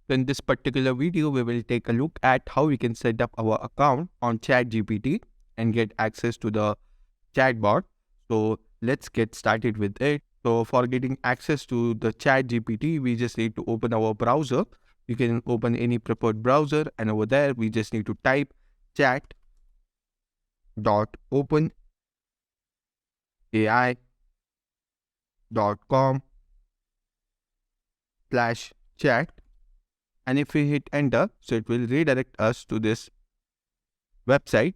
So in this particular video, we will take a look at how we can set up our account on ChatGPT and get access to the chatbot. So let's get started with it. So for getting access to the ChatGPT, we just need to open our browser. You can open any preferred browser, and over there, we just need to type chat.openai.com/chat. And if we hit enter, so it will redirect us to this website,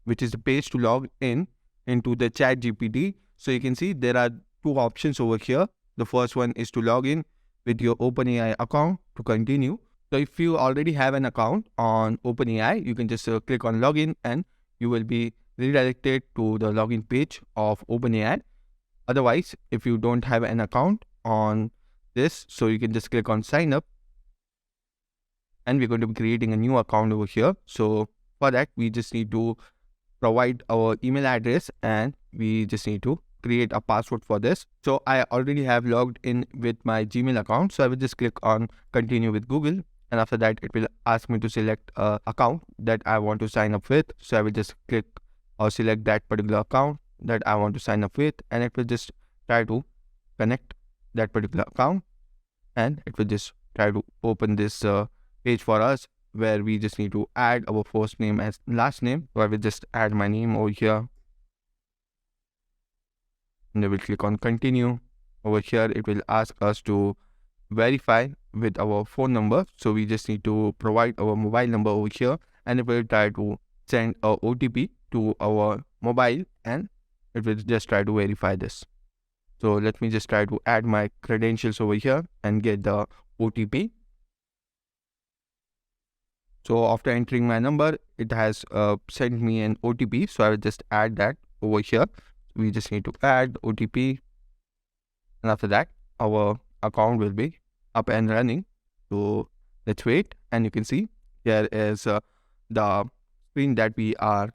which is the page to log in into the ChatGPT. So you can see there are two options over here. The first one is to log in with your OpenAI account to continue. So if you already have an account on OpenAI, you can just click on login and you will be redirected to the login page of OpenAI. Otherwise, if you don't have an account on this, so you can just click on sign up, and we're going to be creating a new account over here. So for that, we just need to provide our email address and we just need to create a password for this. So I already have logged in with my Gmail account. So I will just click on continue with Google. And after that, it will ask me to select an account that I want to sign up with. So I will just click or select that particular account that I want to sign up with. And it will just try to connect that particular account. And it will just try to open this page for us, where we just need to add our first name as last name. So I will just add my name over here. And I will click on continue. Over here, it will ask us to verify with our phone number. So we just need to provide our mobile number over here, and it will try to send a OTP to our mobile, and it will just try to verify this. So let me just try to add my credentials over here and get the OTP. So after entering my number, it has sent me an OTP. So I will just add that over here. We just need to add OTP. And after that, our account will be up and running. So let's wait. And you can see here is the screen that we are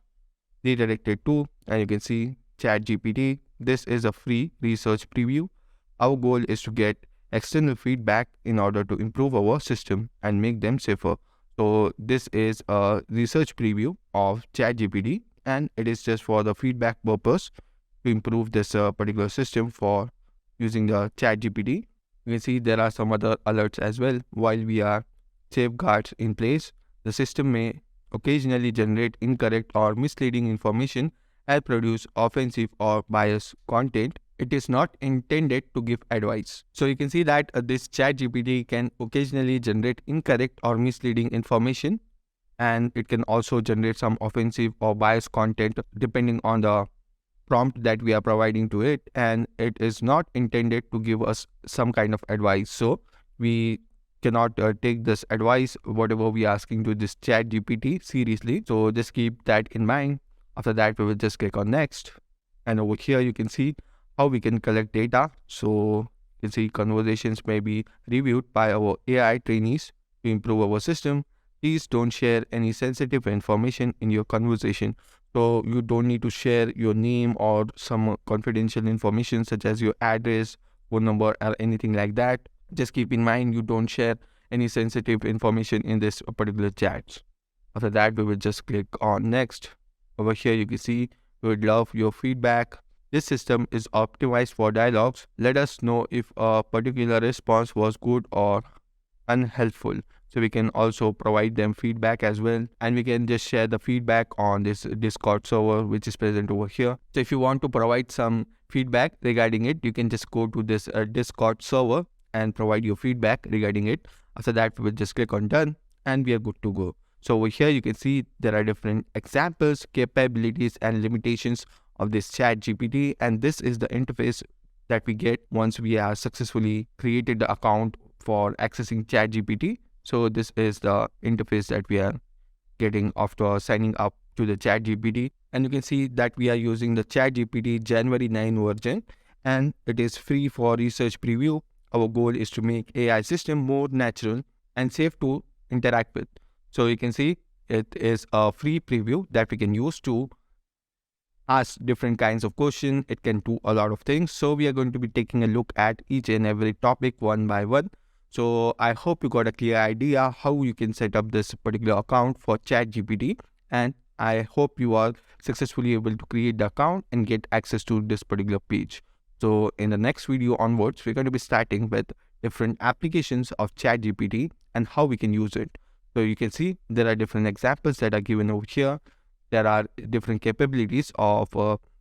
redirected to. And you can see ChatGPT. This is a free research preview. Our goal is to get external feedback in order to improve our system and make them safer. So this is a research preview of ChatGPT, and it is just for the feedback purpose to improve this particular system for using the ChatGPT. You can see there are some other alerts as well. While we are safeguards in place, the system may occasionally generate incorrect or misleading information and produce offensive or biased content. It is not intended to give advice. So you can see that this ChatGPT can occasionally generate incorrect or misleading information, and it can also generate some offensive or biased content depending on the prompt that we are providing to it, and it is not intended to give us some kind of advice. So we cannot take this advice, whatever we are asking to this ChatGPT, seriously. So just keep that in mind. After that, we will just click on next, and over here you can see how we can collect data. So you can see conversations may be reviewed by our AI trainees to improve our system. Please don't share any sensitive information in your conversation. So you don't need to share your name or some confidential information such as your address, phone number, or anything like that. Just keep in mind, you don't share any sensitive information in this particular chat. After that, we will just click on next. Over here, you can see we would love your feedback. This system is optimized for dialogues. Let us know if a particular response was good or unhelpful. So we can also provide them feedback as well. And we can just share the feedback on this Discord server, which is present over here. So if you want to provide some feedback regarding it, you can just go to this Discord server and provide your feedback regarding it. After that, we will just click on done and we are good to go. So over here, you can see there are different examples, capabilities, and limitations of this ChatGPT, and this is the interface that we get once we have successfully created the account for accessing ChatGPT. So this is the interface that we are getting after signing up to the ChatGPT, and you can see that we are using the ChatGPT January 9 version, and it is free for research preview. Our goal is to make AI system more natural and safe to interact with. So you can see it is a free preview that we can use to ask different kinds of questions. It can do a lot of things. So we are going to be taking a look at each and every topic one by one. So I hope you got a clear idea how you can set up this particular account for ChatGPT, and I hope you are successfully able to create the account and get access to this particular page. So in the next video onwards, we're going to be starting with different applications of ChatGPT and how we can use it. So you can see there are different examples that are given over here. There are different capabilities of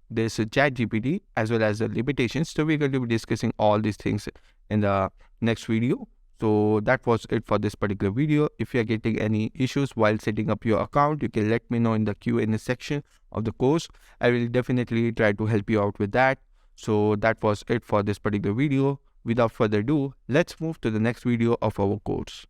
this ChatGPT as well as the limitations. So we're going to be discussing all these things in the next video. So that was it for this particular video. If you are getting any issues while setting up your account, you can let me know in the Q&A section of the course. I will definitely try to help you out with that. So that was it for this particular video. Without further ado, let's move to the next video of our course.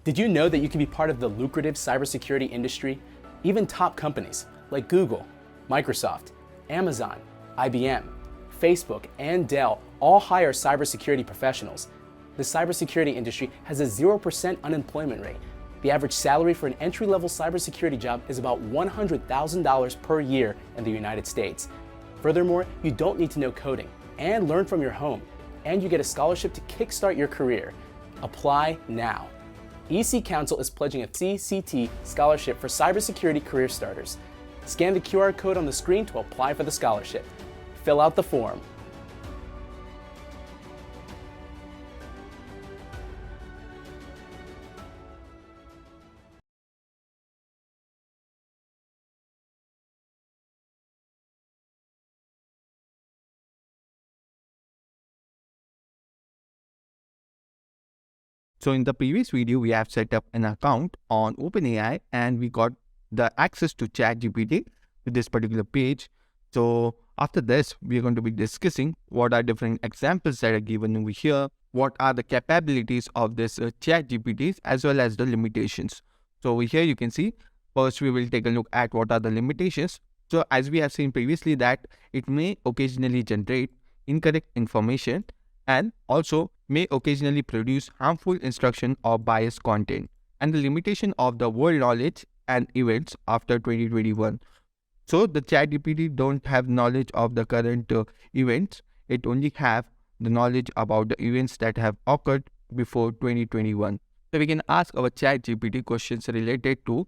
Did you know that you can be part of the lucrative cybersecurity industry? Even top companies like Google, Microsoft, Amazon, IBM, Facebook, and Dell all hire cybersecurity professionals. The cybersecurity industry has a 0% unemployment rate. The average salary for an entry-level cybersecurity job is about $100,000 per year in the United States. Furthermore, you don't need to know coding and learn from your home, and you get a scholarship to kickstart your career. Apply now. EC Council is pledging a CCT scholarship for cybersecurity career starters. Scan the QR code on the screen to apply for the scholarship. Fill out the form. So in the previous video, we have set up an account on OpenAI and we got the access to ChatGPT to this particular page. So after this, we are going to be discussing what are different examples that are given over here, what are the capabilities of this ChatGPT as well as the limitations. So over here, you can see, first we will take a look at what are the limitations. So as we have seen previously that it may occasionally generate incorrect information and also may occasionally produce harmful instruction or biased content, and the limitation of the world knowledge and events after 2021. So the ChatGPT don't have knowledge of the current events. It only have the knowledge about the events that have occurred before 2021. So we can ask our ChatGPT questions related to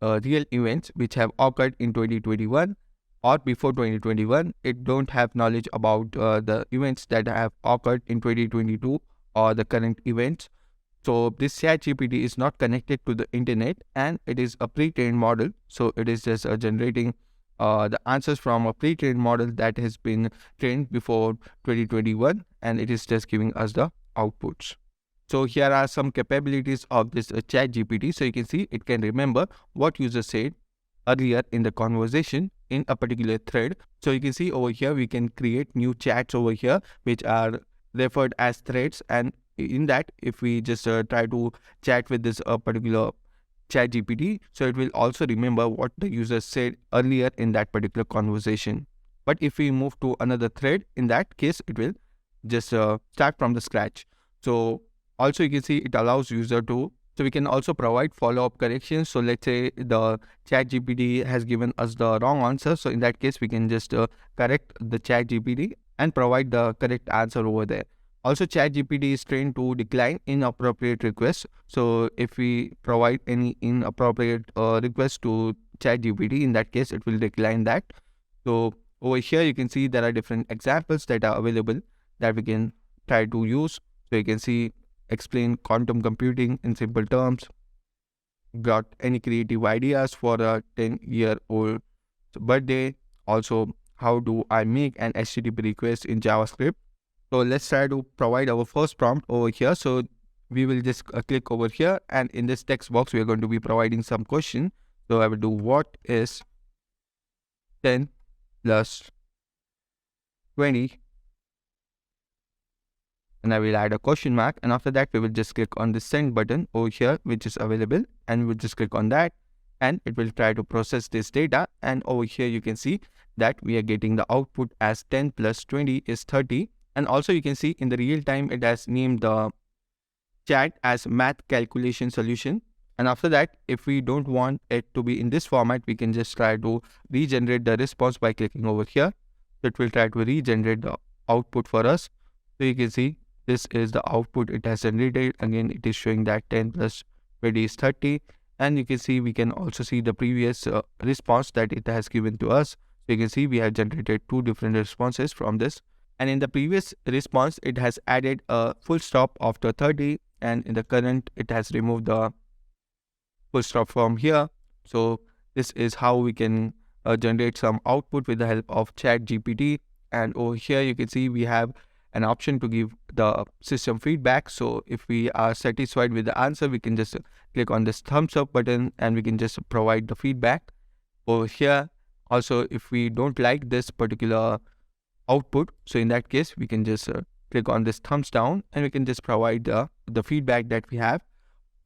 real events which have occurred in 2021 or before 2021. It don't have knowledge about the events that have occurred in 2022 or the current events. So this ChatGPT is not connected to the internet and it is a pre-trained model. So it is just generating the answers from a pre-trained model that has been trained before 2021 and it is just giving us the outputs. So here are some capabilities of this ChatGPT. So you can see it can remember what user said earlier in the conversation in a particular thread. So you can see over here we can create new chats over here which are referred as threads, and in that if we just try to chat with this particular ChatGPT, so it will also remember what the user said earlier in that particular conversation. But if we move to another thread, in that case it will just start from the scratch. So also you can see it allows user to, so we can also provide follow-up corrections. So let's say the ChatGPT has given us the wrong answer. So in that case, we can just correct the ChatGPT and provide the correct answer over there. Also, ChatGPT is trained to decline inappropriate requests. So if we provide any inappropriate request to ChatGPT, in that case, it will decline that. So over here, you can see there are different examples that are available that we can try to use. So you can see explain quantum computing in simple terms. Got any creative ideas for a 10-year-old birthday? Also, how do I make an HTTP request in JavaScript? So let's try to provide our first prompt over here. So we will just click over here, and in this text box, we are going to be providing some question. So I will do what is 10 plus 20? And I will add a question mark, and after that we will just click on the send button over here which is available, and we'll just click on that and it will try to process this data. And over here you can see that we are getting the output as 10 plus 20 is 30. And also you can see in the real time it has named the chat as math calculation solution. And after that, if we don't want it to be in this format, we can just try to regenerate the response by clicking over here. It will try to regenerate the output for us. So you can see this is the output it has generated. Again, it is showing that 10 plus 20 is 30. And you can see we can also see the previous response that it has given to us. So you can see we have generated two different responses from this. And in the previous response, it has added a full stop after 30. And in the current, it has removed the full stop from here. So this is how we can generate some output with the help of ChatGPT. And over here, you can see we have an option to give the system feedback. So if we are satisfied with the answer, we can just click on this thumbs up button and we can just provide the feedback over here. Also, if we don't like this particular output, so in that case, we can just click on this thumbs down and we can just provide the feedback that we have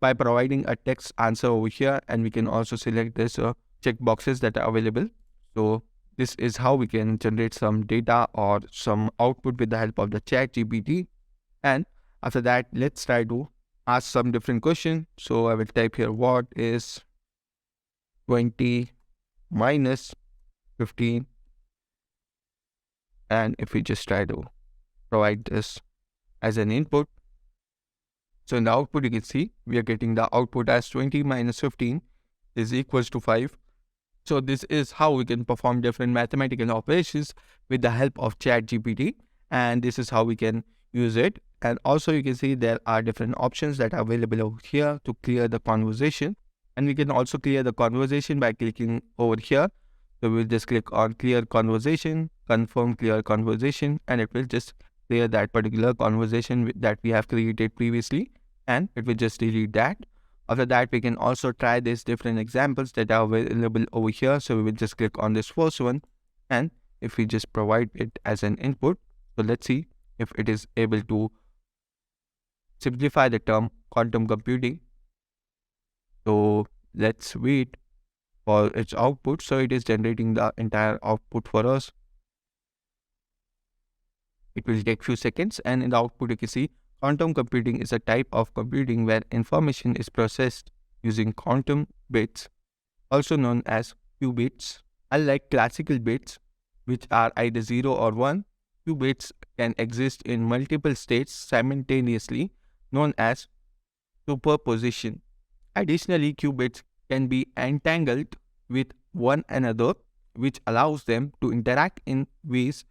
by providing a text answer over here, and we can also select this check boxes that are available. So this is how we can generate some data or some output with the help of the ChatGPT. And after that, let's try to ask some different question. So I will type here, what is 20 minus 15? And if we just try to provide this as an input, so in the output, you can see we are getting the output as 20 minus 15 is equals to 5. So this is how we can perform different mathematical operations with the help of ChatGPT. And this is how we can use it. And also you can see there are different options that are available over here to clear the conversation. And we can also clear the conversation by clicking over here. So we'll just click on clear conversation, confirm clear conversation, and it will just clear that particular conversation that we have created previously, and it will just delete that. After that, we can also try these different examples that are available over here. So we will just click on this first one, and if we just provide it as an input, so let's see if it is able to simplify the term quantum computing. So let's wait for its output. So it is generating the entire output for us. It will take few seconds, and in the output you can see quantum computing is a type of computing where information is processed using quantum bits, also known as qubits. Unlike classical bits, which are either 0 or 1, qubits can exist in multiple states simultaneously, known as superposition. Additionally, qubits can be entangled with one another, which allows them to interact in ways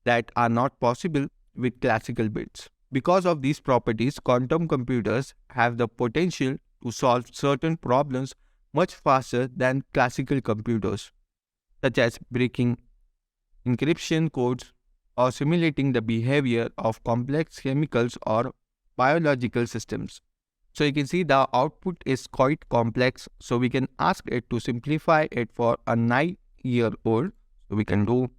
that are not possible with classical bits. Because of these properties, quantum computers have the potential to solve certain problems much faster than classical computers, such as breaking encryption codes or simulating the behavior of complex chemicals or biological systems. So you can see the output is quite complex, so we can ask it to simplify it for a 9-year-old. So we can do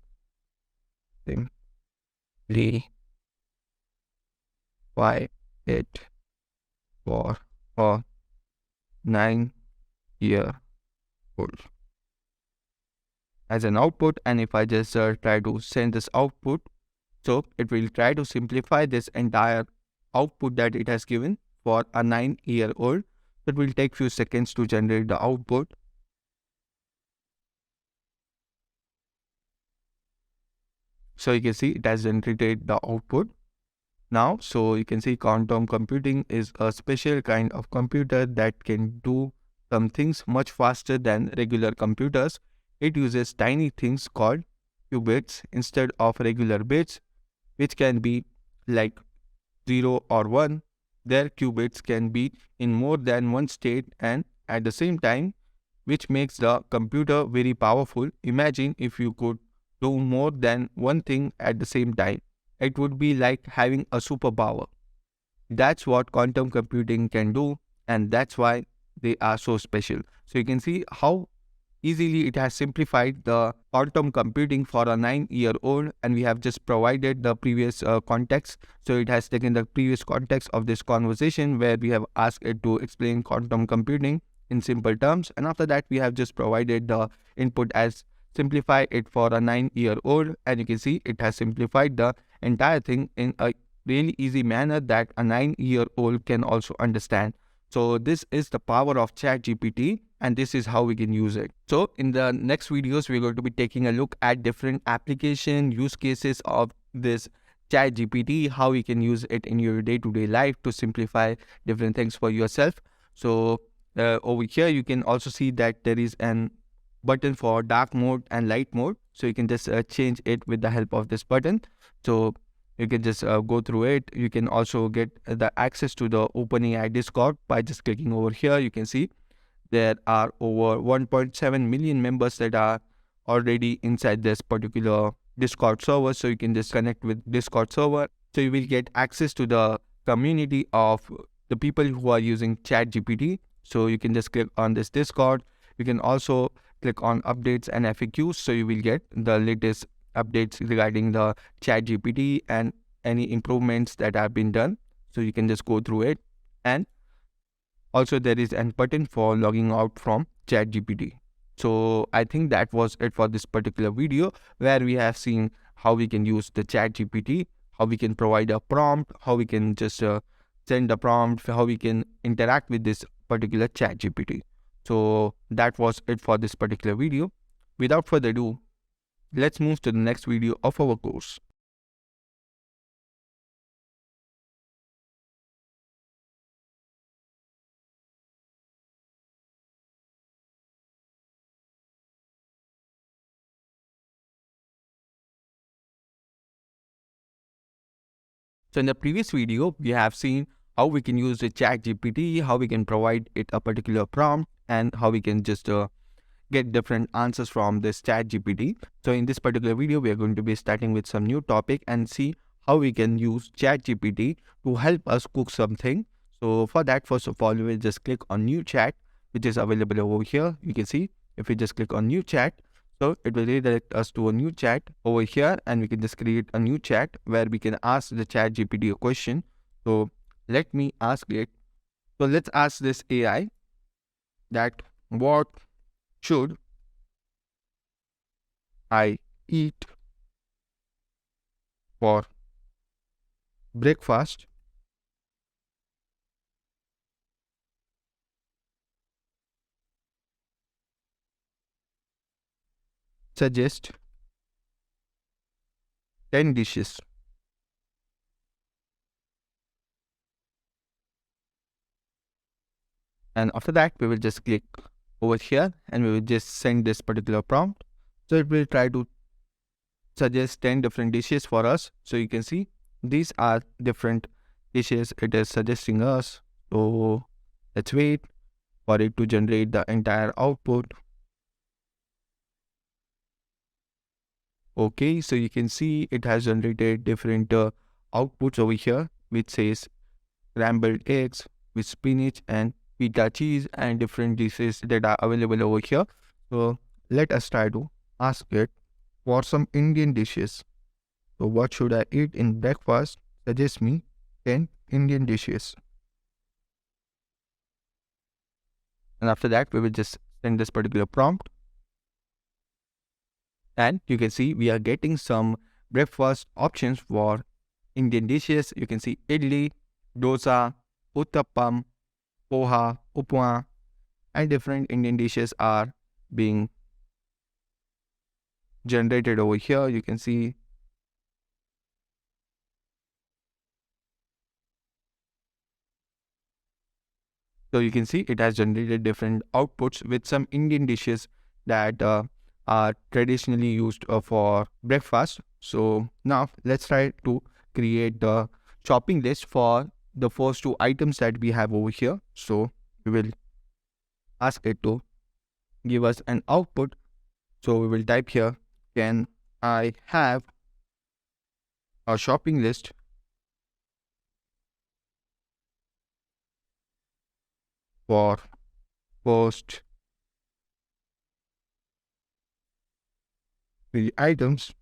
simplify it for a 9-year-old as an output. And if I just try to send this output, so it will try to simplify this entire output that it has given for a 9-year-old. It will take few seconds to generate the output. So you can see it has generated the output now. So you can see quantum computing is a special kind of computer that can do some things much faster than regular computers. It uses tiny things called qubits instead of regular bits, which can be like 0 or 1. Their qubits can be in more than one state and at the same time, which makes the computer very powerful. Imagine if you could do more than one thing at the same time. It would be like having a superpower. That's what quantum computing can do, and that's why they are so special. So you can see how easily it has simplified the quantum computing for a 9-year-old, and we have just provided the previous context. So it has taken the previous context of this conversation where we have asked it to explain quantum computing in simple terms, and after that we have just provided the input as simplify it for a 9-year-old, and you can see it has simplified the entire thing in a really easy manner that a 9-year-old can also understand. So this is the power of ChatGPT. and this is how we can use it. So in the next videos, we're going to be taking a look at different application use cases of this ChatGPT, how you can use it in your day-to-day life to simplify different things for yourself. So over here, you can also see that there is an button for dark mode and light mode. So you can just change it with the help of this button. So you can just go through it. You can also get the access to the OpenAI Discord by just clicking over here. You can see there are over 1.7 million members that are already inside this particular Discord server. So you can just connect with Discord server. So you will get access to the community of the people who are using ChatGPT. So you can just click on this Discord. You can also click on updates and FAQs. So you will get the latest updates regarding the ChatGPT and any improvements that have been done. So you can just go through it. And also there is an button for logging out from ChatGPT. So I think that was it for this particular video, where we have seen how we can use the ChatGPT, how we can provide a prompt, how we can just send a prompt, how we can interact with this particular ChatGPT. So that was it for this particular video. Without further ado, let's move to the next video of our course. So in the previous video, we have seen how we can use the ChatGPT, how we can provide it a particular prompt, and how we can just get different answers from this ChatGPT. So in this particular video, we are going to be starting with some new topic and see how we can use ChatGPT to help us cook something. So for that, first of all, we will just click on new chat, which is available over here. You can see if we just click on new chat, so it will redirect us to a new chat over here, and we can just create a new chat where we can ask the ChatGPT a question. So let me ask it. So let's ask this AI that what should I eat for breakfast? Suggest 10 dishes. And after that, we will just click over here and we will just send this particular prompt. So it will try to suggest 10 different dishes for us. So you can see these are different dishes it is suggesting us. So let's wait for it to generate the entire output. Okay, so you can see it has generated different outputs over here, which says scrambled eggs with spinach and pita cheese and different dishes that are available over here. So let us try to ask it for some Indian dishes. So what should I eat in breakfast? Suggest me 10 Indian dishes. And after that, we will just send this particular prompt. And you can see we are getting some breakfast options for Indian dishes. You can see idli, dosa, uttapam, poha, upma, and different Indian dishes are being generated over here. You can see so you can see it has generated different outputs with some Indian dishes that are traditionally used for breakfast. So now let's try to create the shopping list for the first two items that we have over here. So we will ask it to give us an output. So we will type here, can I have a shopping list for first three items?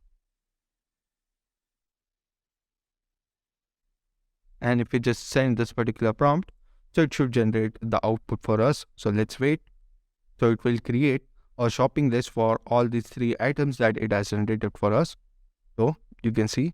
And if we just send this particular prompt, so it should generate the output for us. So let's wait. So it will create a shopping list for all these three items that it has generated for us. So you can see.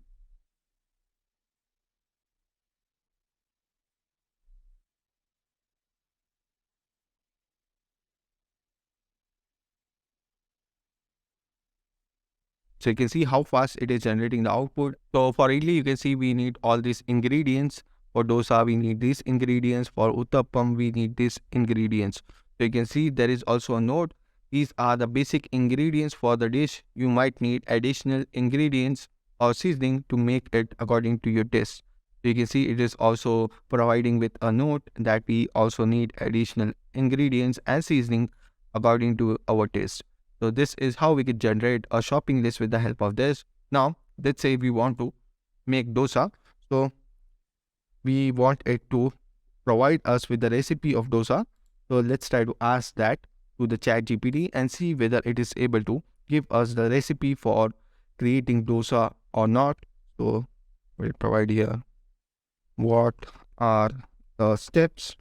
So you can see how fast it is generating the output. So for idli, you can see we need all these ingredients. For dosa, we need these ingredients. For uttappam, we need these ingredients. So you can see there is also a note. These are the basic ingredients for the dish. You might need additional ingredients or seasoning to make it according to your taste. So you can see it is also providing with a note that we also need additional ingredients and seasoning according to our taste. So this is how we could generate a shopping list with the help of this. Now, let's say we want to make dosa. So we want it to provide us with the recipe of dosa. So let's try to ask that to the ChatGPT and see whether it is able to give us the recipe for creating dosa or not. So we'll provide here what are the steps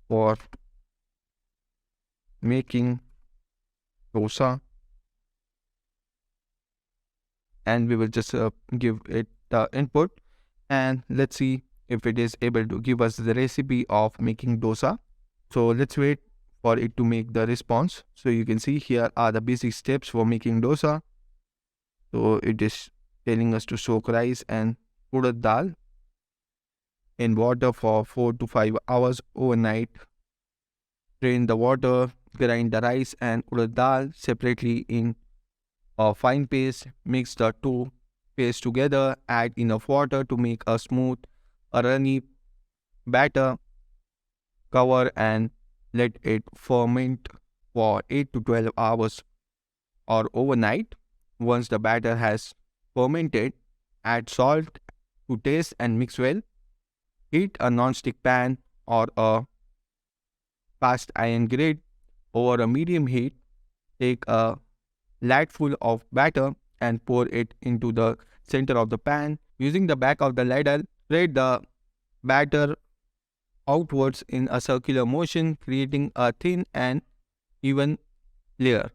for making dosa, and we will just give it the input, and let's see if it is able to give us the recipe of making dosa. So let's wait for it to make the response. So you can see here are the basic steps for making dosa. So it is telling us to soak rice and urad dal in water for 4 to 5 hours overnight. Drain the water, grind the rice and urad dal separately in a fine paste. Mix the two paste together. Add enough water to make a smooth, runny batter. Cover and let it ferment for 8 to 12 hours or overnight. Once the batter has fermented, add salt to taste and mix well. Heat a non-stick pan or a cast iron griddle over a medium heat. Take a ladful of batter and pour it into the center of the pan. Using the back of the ladle, spread the batter outwards in a circular motion, creating a thin and even layer.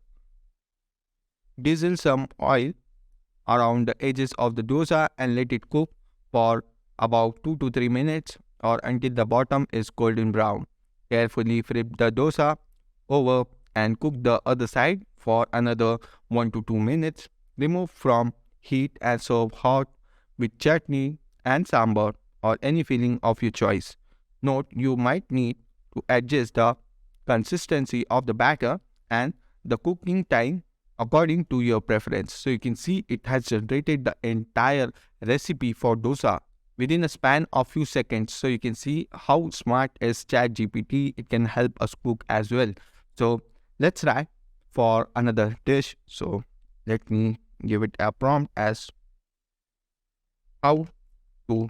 Drizzle some oil around the edges of the dosa and let it cook for about 2 to 3 minutes or until the bottom is golden brown. Carefully flip the dosa over and cook the other side for another 1 to 2 minutes. Remove from heat and serve hot with chutney and sambar or any filling of your choice. Note, you might need to adjust the consistency of the batter and the cooking time according to your preference. So you can see it has generated the entire recipe for dosa within a span of few seconds. So you can see how smart is ChatGPT. It can help us cook as well. So let's try for another dish. So let me give it a prompt as how to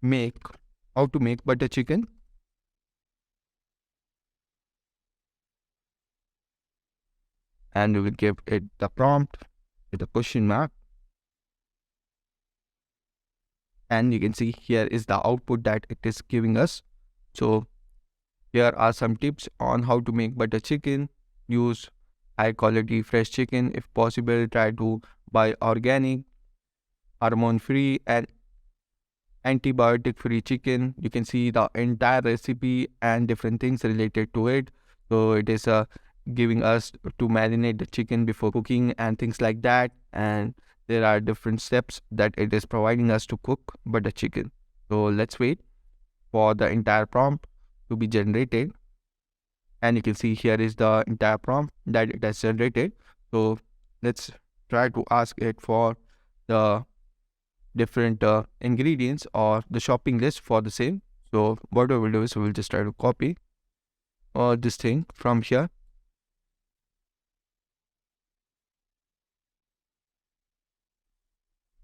make butter chicken. And we will give it the prompt with a question mark. And you can see here is the output that it is giving us. So here are some tips on how to make butter chicken. Use high quality fresh chicken. If possible, try to buy organic, hormone free and antibiotic free chicken. You can see the entire recipe and different things related to it. So it is giving us to marinate the chicken before cooking and things like that, and there are different steps that it is providing us to cook butter chicken. So let's wait for the entire prompt to be generated, and you can see here is the entire prompt that it has generated. So let's try to ask it for the different ingredients or the shopping list for the same. So what we will do is we will just try to copy this thing from here,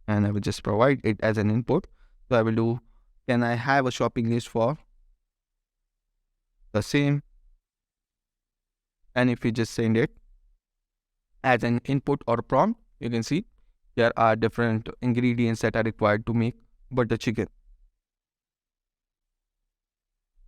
and I will just provide it as an input. So I will do, can I have a shopping list for the same? And if you just send it as an input or prompt, you can see there are different ingredients that are required to make butter chicken.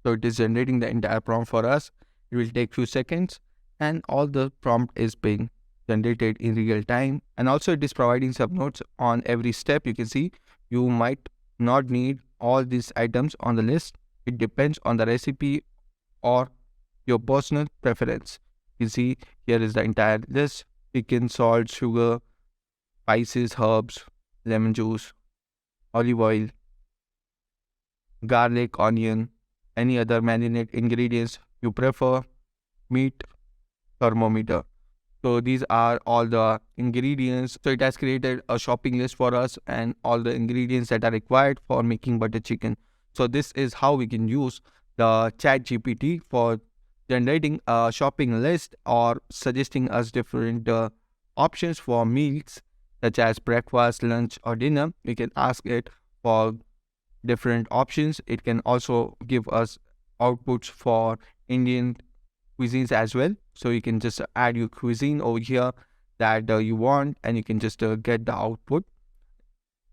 So it is generating the entire prompt for us. It will take few seconds, and all the prompt is being generated in real time. And also it is providing some notes on every step. You can see you might not need all these items on the list. It depends on the recipe or your personal preference. You see here is the entire list: chicken, salt, sugar, spices, herbs, lemon juice, olive oil, garlic, onion, any other marinade ingredients you prefer, meat, thermometer. So these are all the ingredients. So it has created a shopping list for us and all the ingredients that are required for making butter chicken. So this is how we can use the chat GPT for generating a shopping list or suggesting us different options for meals such as breakfast, lunch or dinner. We can ask it for different options. It can also give us outputs for Indian cuisines as well. So you can just add your cuisine over here that you want, and you can just get the output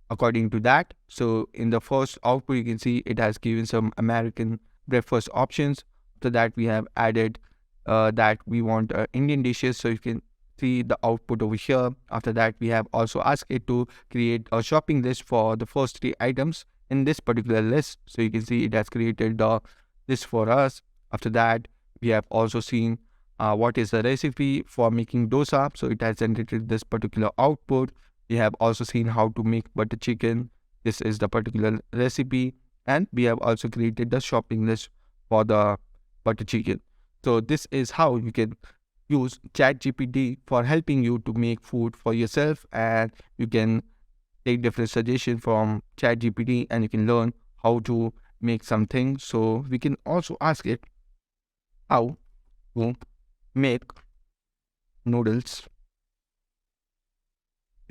according to that. So in the first output, you can see it has given some American breakfast options. After that, we have added that we want Indian dishes. So you can see the output over here. After that, we have also asked it to create a shopping list for the first 3 items in this particular list. So you can see it has created the list for us. After that, we have also seen what is the recipe for making dosa. So it has generated this particular output. We have also seen how to make butter chicken. This is the particular recipe. And we have also created the shopping list for the butter chicken. So this is how you can use ChatGPT for helping you to make food for yourself, and you can take different suggestions from ChatGPT and you can learn how to make something. So we can also ask it how to make noodles.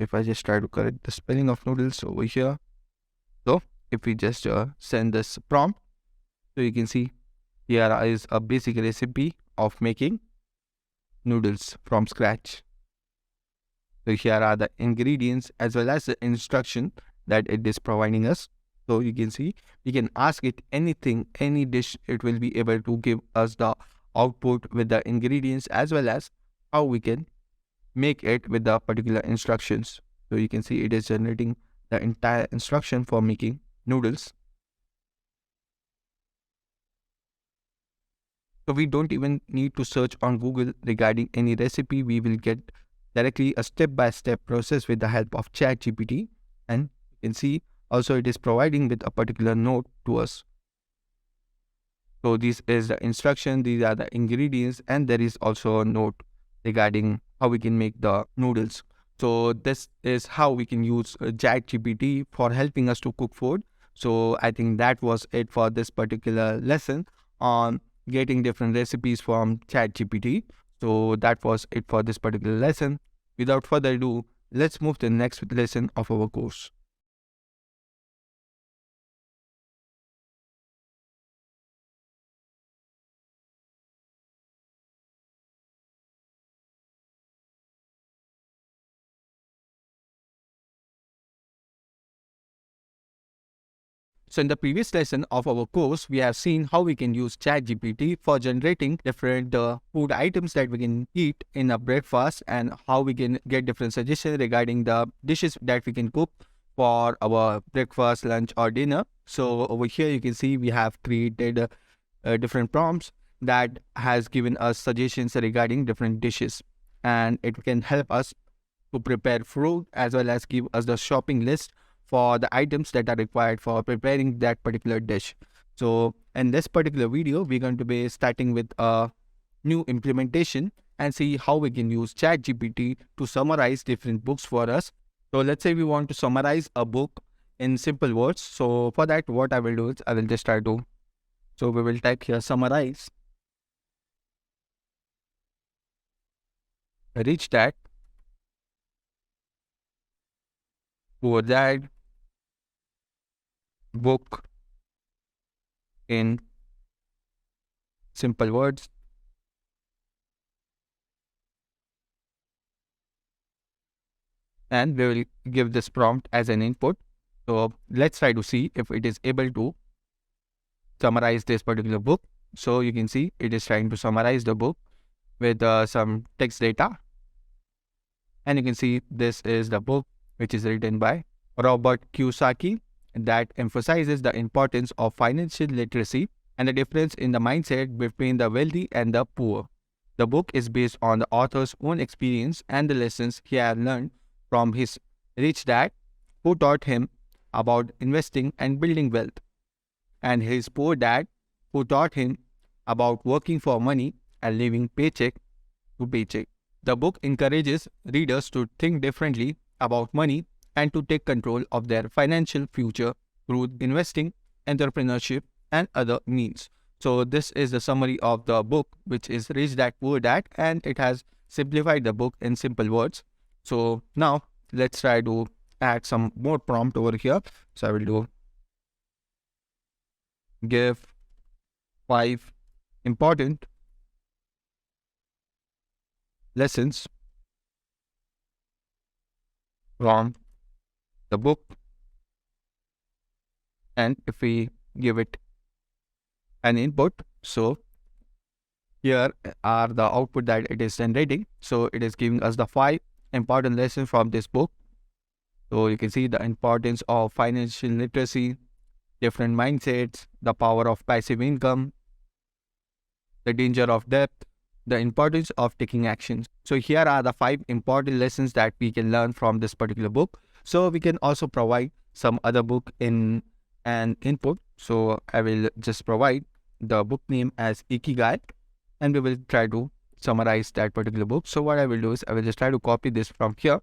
If I just try to correct the spelling of noodles over here. So if we just send this prompt, so you can see here is a basic recipe of making noodles from scratch. So here are the ingredients as well as the instruction that it is providing us. So you can see we can ask it anything, any dish, it will be able to give us the output with the ingredients as well as how we can make it with the particular instructions. So you can see it is generating the entire instruction for making noodles. So we don't even need to search on Google regarding any recipe. We will get directly a step-by-step process with the help of ChatGPT. And you can see also it is providing with a particular note to us. So this is the instruction, these are the ingredients, and there is also a note regarding how we can make the noodles. So this is how we can use ChatGPT for helping us to cook food. So I think that was it for this particular lesson on getting different recipes from ChatGPT. So that was it for this particular lesson. Without further ado, let's move to the next lesson of our course. So in the previous lesson of our course, we have seen how we can use ChatGPT for generating different food items that we can eat in a breakfast, and how we can get different suggestions regarding the dishes that we can cook for our breakfast, lunch or dinner. So over here you can see we have created different prompts that has given us suggestions regarding different dishes, and it can help us to prepare food as well as give us the shopping list for the items that are required for preparing that particular dish. So in this particular video, we're going to be starting with a new implementation and see how we can use ChatGPT to summarize different books for us. So let's say we want to summarize a book in simple words. So for that, what I will do is I will just try to, so we will type here summarize. Reach that. Over that, book in simple words. And we will give this prompt as an input. So let's try to see if it is able to summarize this particular book. So you can see it is trying to summarize the book with some text data. And you can see this is the book which is written by Robert Kiyosaki, that emphasizes the importance of financial literacy and the difference in the mindset between the wealthy and the poor. The book is based on the author's own experience and the lessons he had learned from his rich dad who taught him about investing and building wealth, and his poor dad who taught him about working for money and living paycheck to paycheck. The book encourages readers to think differently about money and to take control of their financial future through investing, entrepreneurship, and other means. So, this is the summary of the book, which is Rich Dad Poor Dad, and it has simplified the book in simple words. So, now let's try to add some more prompt over here. So, I will do give 5 important lessons from the book, and if we give it an input, so here are the output that it is generating. So it is giving us the 5 important lessons from this book. So you can see the importance of financial literacy, different mindsets, the power of passive income, the danger of debt, the importance of taking actions. So here are the 5 important lessons that we can learn from this particular book. So we can also provide some other book in an input. So I will just provide the book name as Ikigai, and we will try to summarize that particular book. So what I will do is I will just try to copy this from here,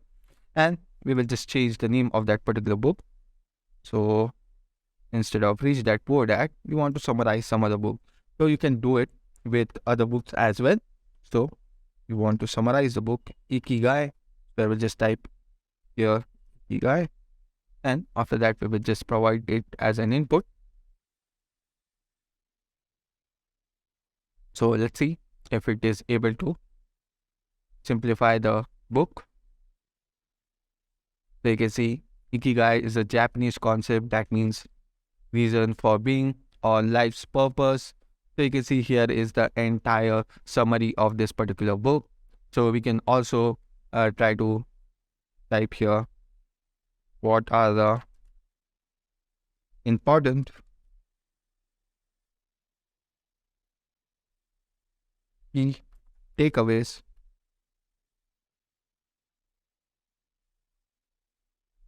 and we will just change the name of that particular book. So instead of Rich Dad Poor Dad, we want to summarize some other book. So you can do it with other books as well. So you want to summarize the book Ikigai. So I will just type here Ikigai, and after that we will just provide it as an input. So let's see if it is able to simplify the book. So you can see Ikigai is a Japanese concept that means reason for being or life's purpose. So you can see here is the entire summary of this particular book. So we can also try to type here what are the important key takeaways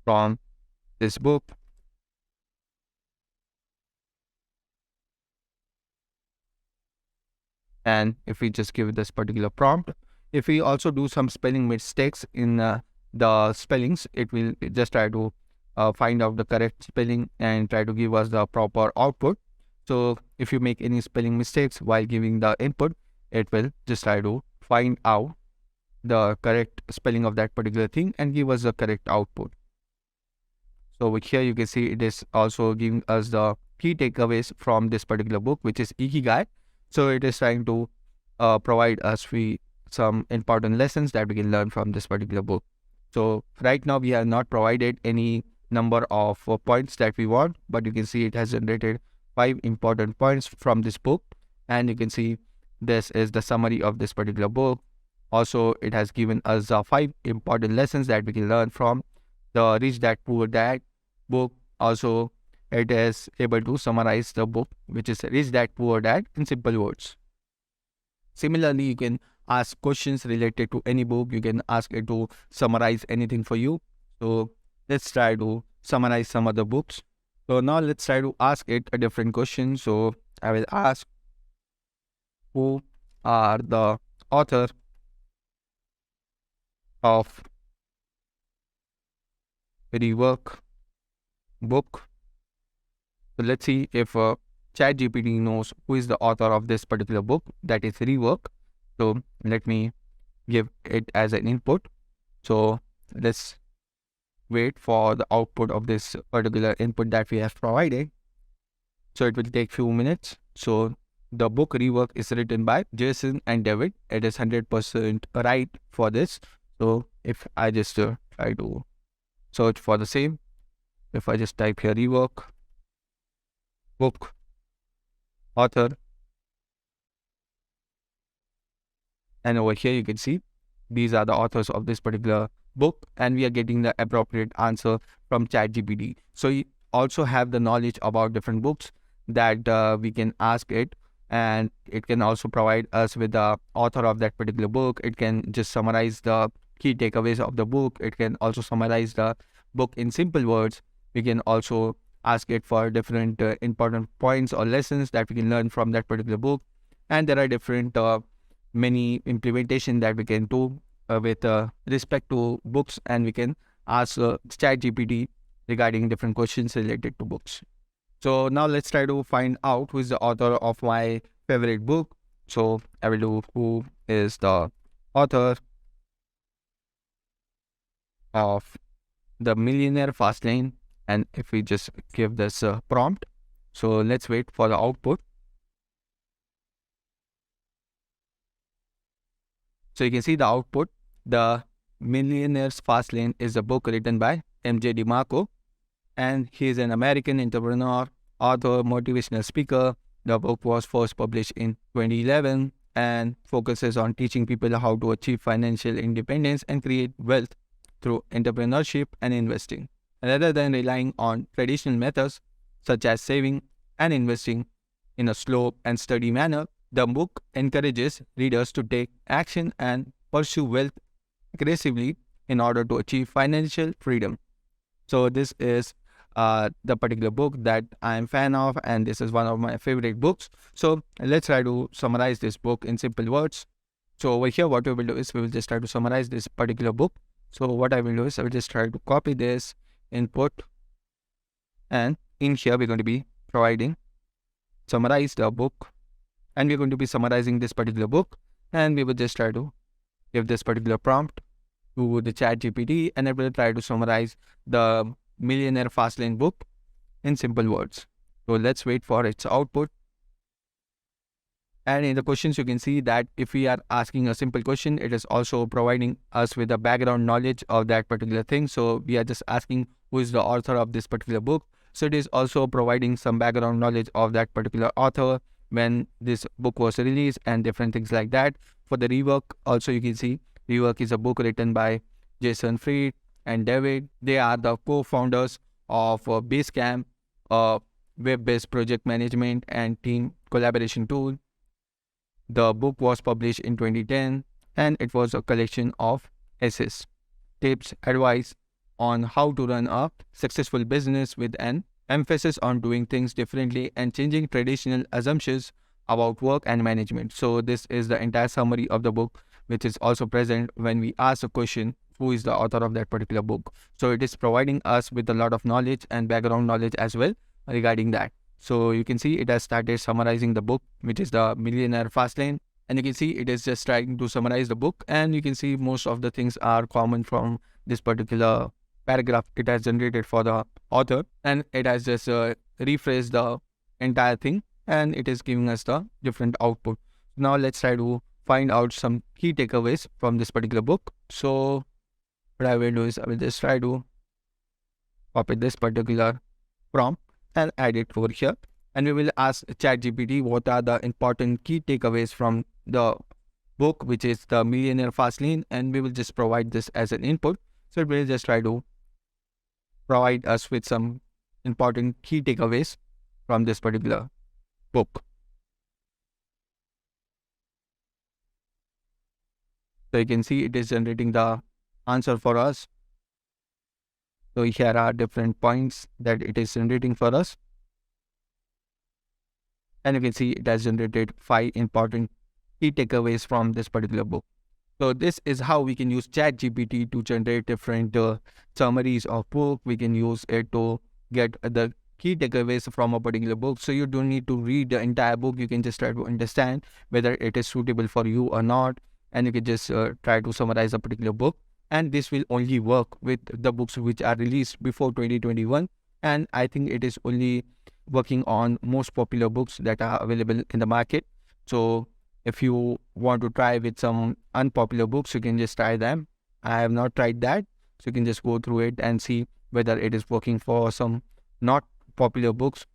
from this book. And if we just give this particular prompt, if we also do some spelling mistakes in the spellings, it will just try to find out the correct spelling and try to give us the proper output. So if you make any spelling mistakes while giving the input, it will just try to find out the correct spelling of that particular thing and give us the correct output. So over here you can see it is also giving us the key takeaways from this particular book, which is Ikigai. So it is trying to provide us with some important lessons that we can learn from this particular book. So right now we have not provided any number of points that we want, but you can see it has generated 5 important points from this book, and you can see this is the summary of this particular book. Also, it has given us 5 important lessons that we can learn from the Rich Dad Poor Dad book. Also, it is able to summarize the book, which is Rich Dad Poor Dad, in simple words. Similarly, you can ask questions related to any book. You can ask it to summarize anything for you. So let's try to summarize some other books. So now let's try to ask it a different question. So I will ask, who are the author of Rework book? So let's see if ChatGPT knows who is the author of this particular book, that is Rework. So let me give it as an input. So let's wait for the output of this particular input that we have provided. So it will take few minutes. So the book Rework is written by Jason and David. It is 100% right for this. So if I just try to search for the same, if I just type here Rework book author, and over here you can see these are the authors of this particular book, and we are getting the appropriate answer from ChatGPT. So you also have the knowledge about different books that we can ask it, and it can also provide us with the author of that particular book. It can just summarize the key takeaways of the book. It can also summarize the book in simple words. We can also ask it for different important points or lessons that we can learn from that particular book. And there are different many implementation that we can do with respect to books, and we can ask ChatGPT regarding different questions related to books. So now let's try to find out who is the author of my favorite book. So I will do who is the author of The Millionaire Fast Lane, and if we just give this prompt, so let's wait for the output. So you can see the output. The Millionaire's Fast Lane is a book written by MJ DeMarco, and he is an American entrepreneur, author, motivational speaker. The book was first published in 2011 and focuses on teaching people how to achieve financial independence and create wealth through entrepreneurship and investing, rather than relying on traditional methods such as saving and investing in a slow and steady manner. The book encourages readers to take action and pursue wealth aggressively in order to achieve financial freedom. So this is the particular book that I am fan of, and this is one of my favorite books. So let's try to summarize this book in simple words. So over here, what we will do is we will just try to summarize this particular book. So what I will do is I will just try to copy this input, and in here we're going to be providing summarize the book, and we're going to be summarizing this particular book, and we will just try to give this particular prompt to the ChatGPT, and it will try to summarize the Millionaire Fastlane book in simple words. So let's wait for its output. And in the questions, you can see that if we are asking a simple question, it is also providing us with the background knowledge of that particular thing. So we are just asking who is the author of this particular book. So it is also providing some background knowledge of that particular author, when this book was released, and different things like that. For the rework, also you can see Rework is a book written by Jason Fried and David. They are the co-founders of Bootcamp, a web-based project management and team collaboration tool. The book was published in 2010, and it was a collection of essays, tips, advice on how to run a successful business with an emphasis on doing things differently and changing traditional assumptions about work and management. So this is the entire summary of the book, which is also present when we ask a question, who is the author of that particular book. So it is providing us with a lot of knowledge and background knowledge as well regarding that. So you can see it has started summarizing the book, which is the Millionaire Fastlane. And you can see it is just trying to summarize the book. And you can see most of the things are common from this particular paragraph it has generated for the author. And it has just rephrased the entire thing, and it is giving us the different output. Now let's try to find out some key takeaways from this particular book. So what I will do is I will just try to copy this particular prompt and add it over here, and we will ask ChatGPT what are the important key takeaways from the book, which is the Millionaire Fastlane, and we will just provide this as an input. So it will just try to provide us with some important key takeaways from this particular book. So you can see it is generating the answer for us. So here are different points that it is generating for us. And you can see it has generated 5 important key takeaways from this particular book. So this is how we can use ChatGPT to generate different summaries of book. We can use it to get the key takeaways from a particular book. So you don't need to read the entire book. You can just try to understand whether it is suitable for you or not. And you can just try to summarize a particular book. And this will only work with the books which are released before 2021. And I think it is only working on most popular books that are available in the market. So if you want to try with some unpopular books, you can just try them. I have not tried that. So you can just go through it and see whether it is working for some not popular books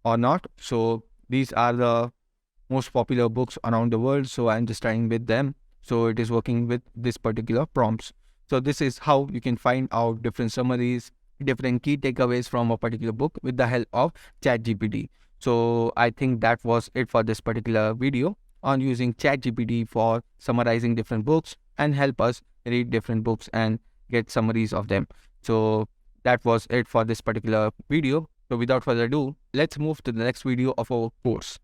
or not. So these are the most popular books around the world. So I'm just trying with them. So it is working with this particular prompts. So this is how you can find out different summaries, different key takeaways from a particular book with the help of ChatGPT. So I think that was it for this particular video on using ChatGPT for summarizing different books and help us read different books and get summaries of them. So that was it for this particular video. So without further ado, let's move to the next video of our course.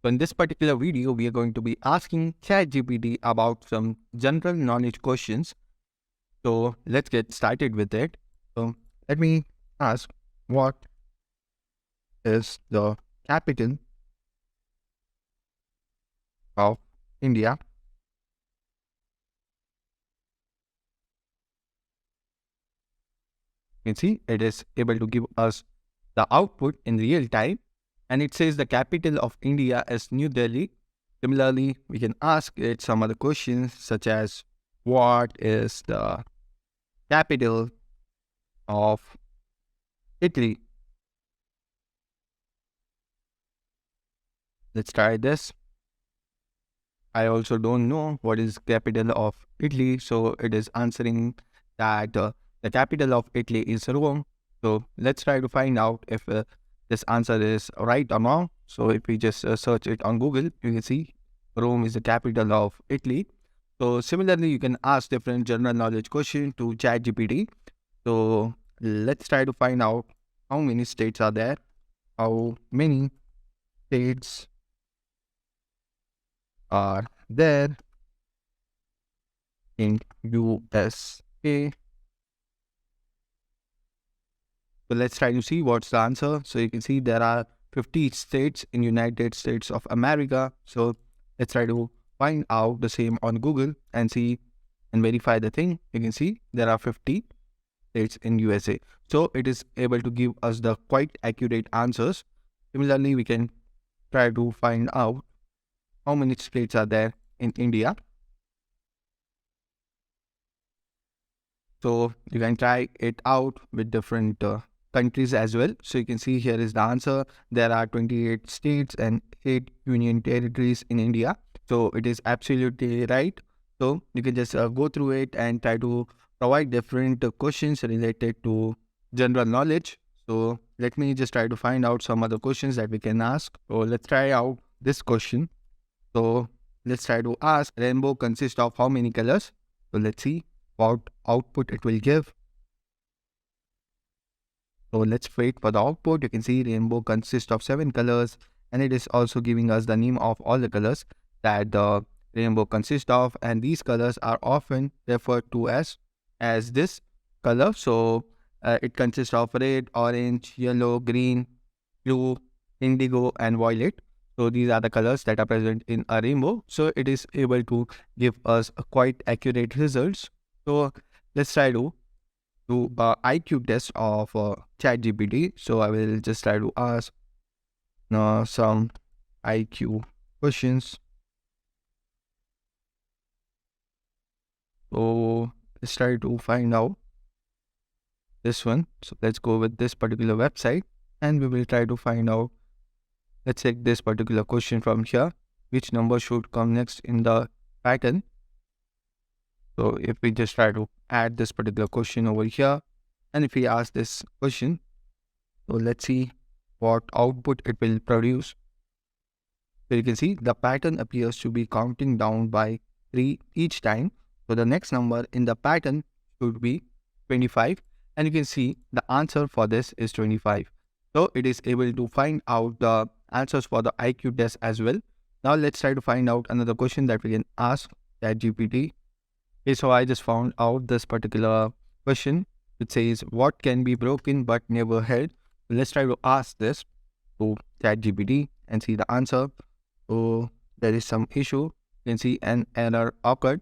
So in this particular video, we are going to be asking ChatGPT about some general knowledge questions. So let's get started with it. So let me ask, what is the capital of India? You can see it is able to give us the output in real time, and it says the capital of India is New Delhi. Similarly, we can ask it some other questions such as, what is the capital of Italy? Let's try this. I also don't know what is capital of Italy, so it is answering that the capital of Italy is Rome. So let's try to find out if this answer is right or wrong. So if we just search it on Google, you can see Rome is the capital of Italy. So similarly, you can ask different general knowledge question to ChatGPT. So let's try to find out how many states are there, how many states are there in USA. So let's try to see what's the answer. So you can see there are 50 states in United States of America. So let's try to find out the same on Google and see and verify the thing. You can see there are 50 states in USA. So it is able to give us the quite accurate answers. Similarly, we can try to find out how many states are there in India. So you can try it out with different countries as well. So you can see here is the answer. There are 28 states and 8 union territories in India. So it is absolutely right. So you can just go through it and try to provide different questions related to general knowledge. So let me just try to find out some other questions that we can ask. So let's try out this question. So let's try to ask, rainbow consists of how many colors? So let's see what output it will give. So let's wait for the output. You can see rainbow consists of 7 colors, and it is also giving us the name of all the colors that the rainbow consists of, and these colors are often referred to as this color. So it consists of red, orange, yellow, green, blue, indigo, and violet. So these are the colors that are present in a rainbow. So it is able to give us a quite accurate results. So let's try to do a IQ test of ChatGPT. So I will just try to ask some IQ questions. So let's try to find out this one. So let's go with this particular website and we will try to find out. Let's take this particular question from here. Which number should come next in the pattern? So if we just try to add this particular question over here, and if we ask this question, so let's see what output it will produce. So you can see the pattern appears to be counting down by 3 each time. So the next number in the pattern should be 25. And you can see the answer for this is 25. So it is able to find out the answers for the IQ test as well. Now let's try to find out another question that we can ask ChatGPT. Okay, so I just found out this particular question. It says, what can be broken but never held? Let's try to ask this to ChatGPT and see the answer. So there is some issue. You can see an error occurred.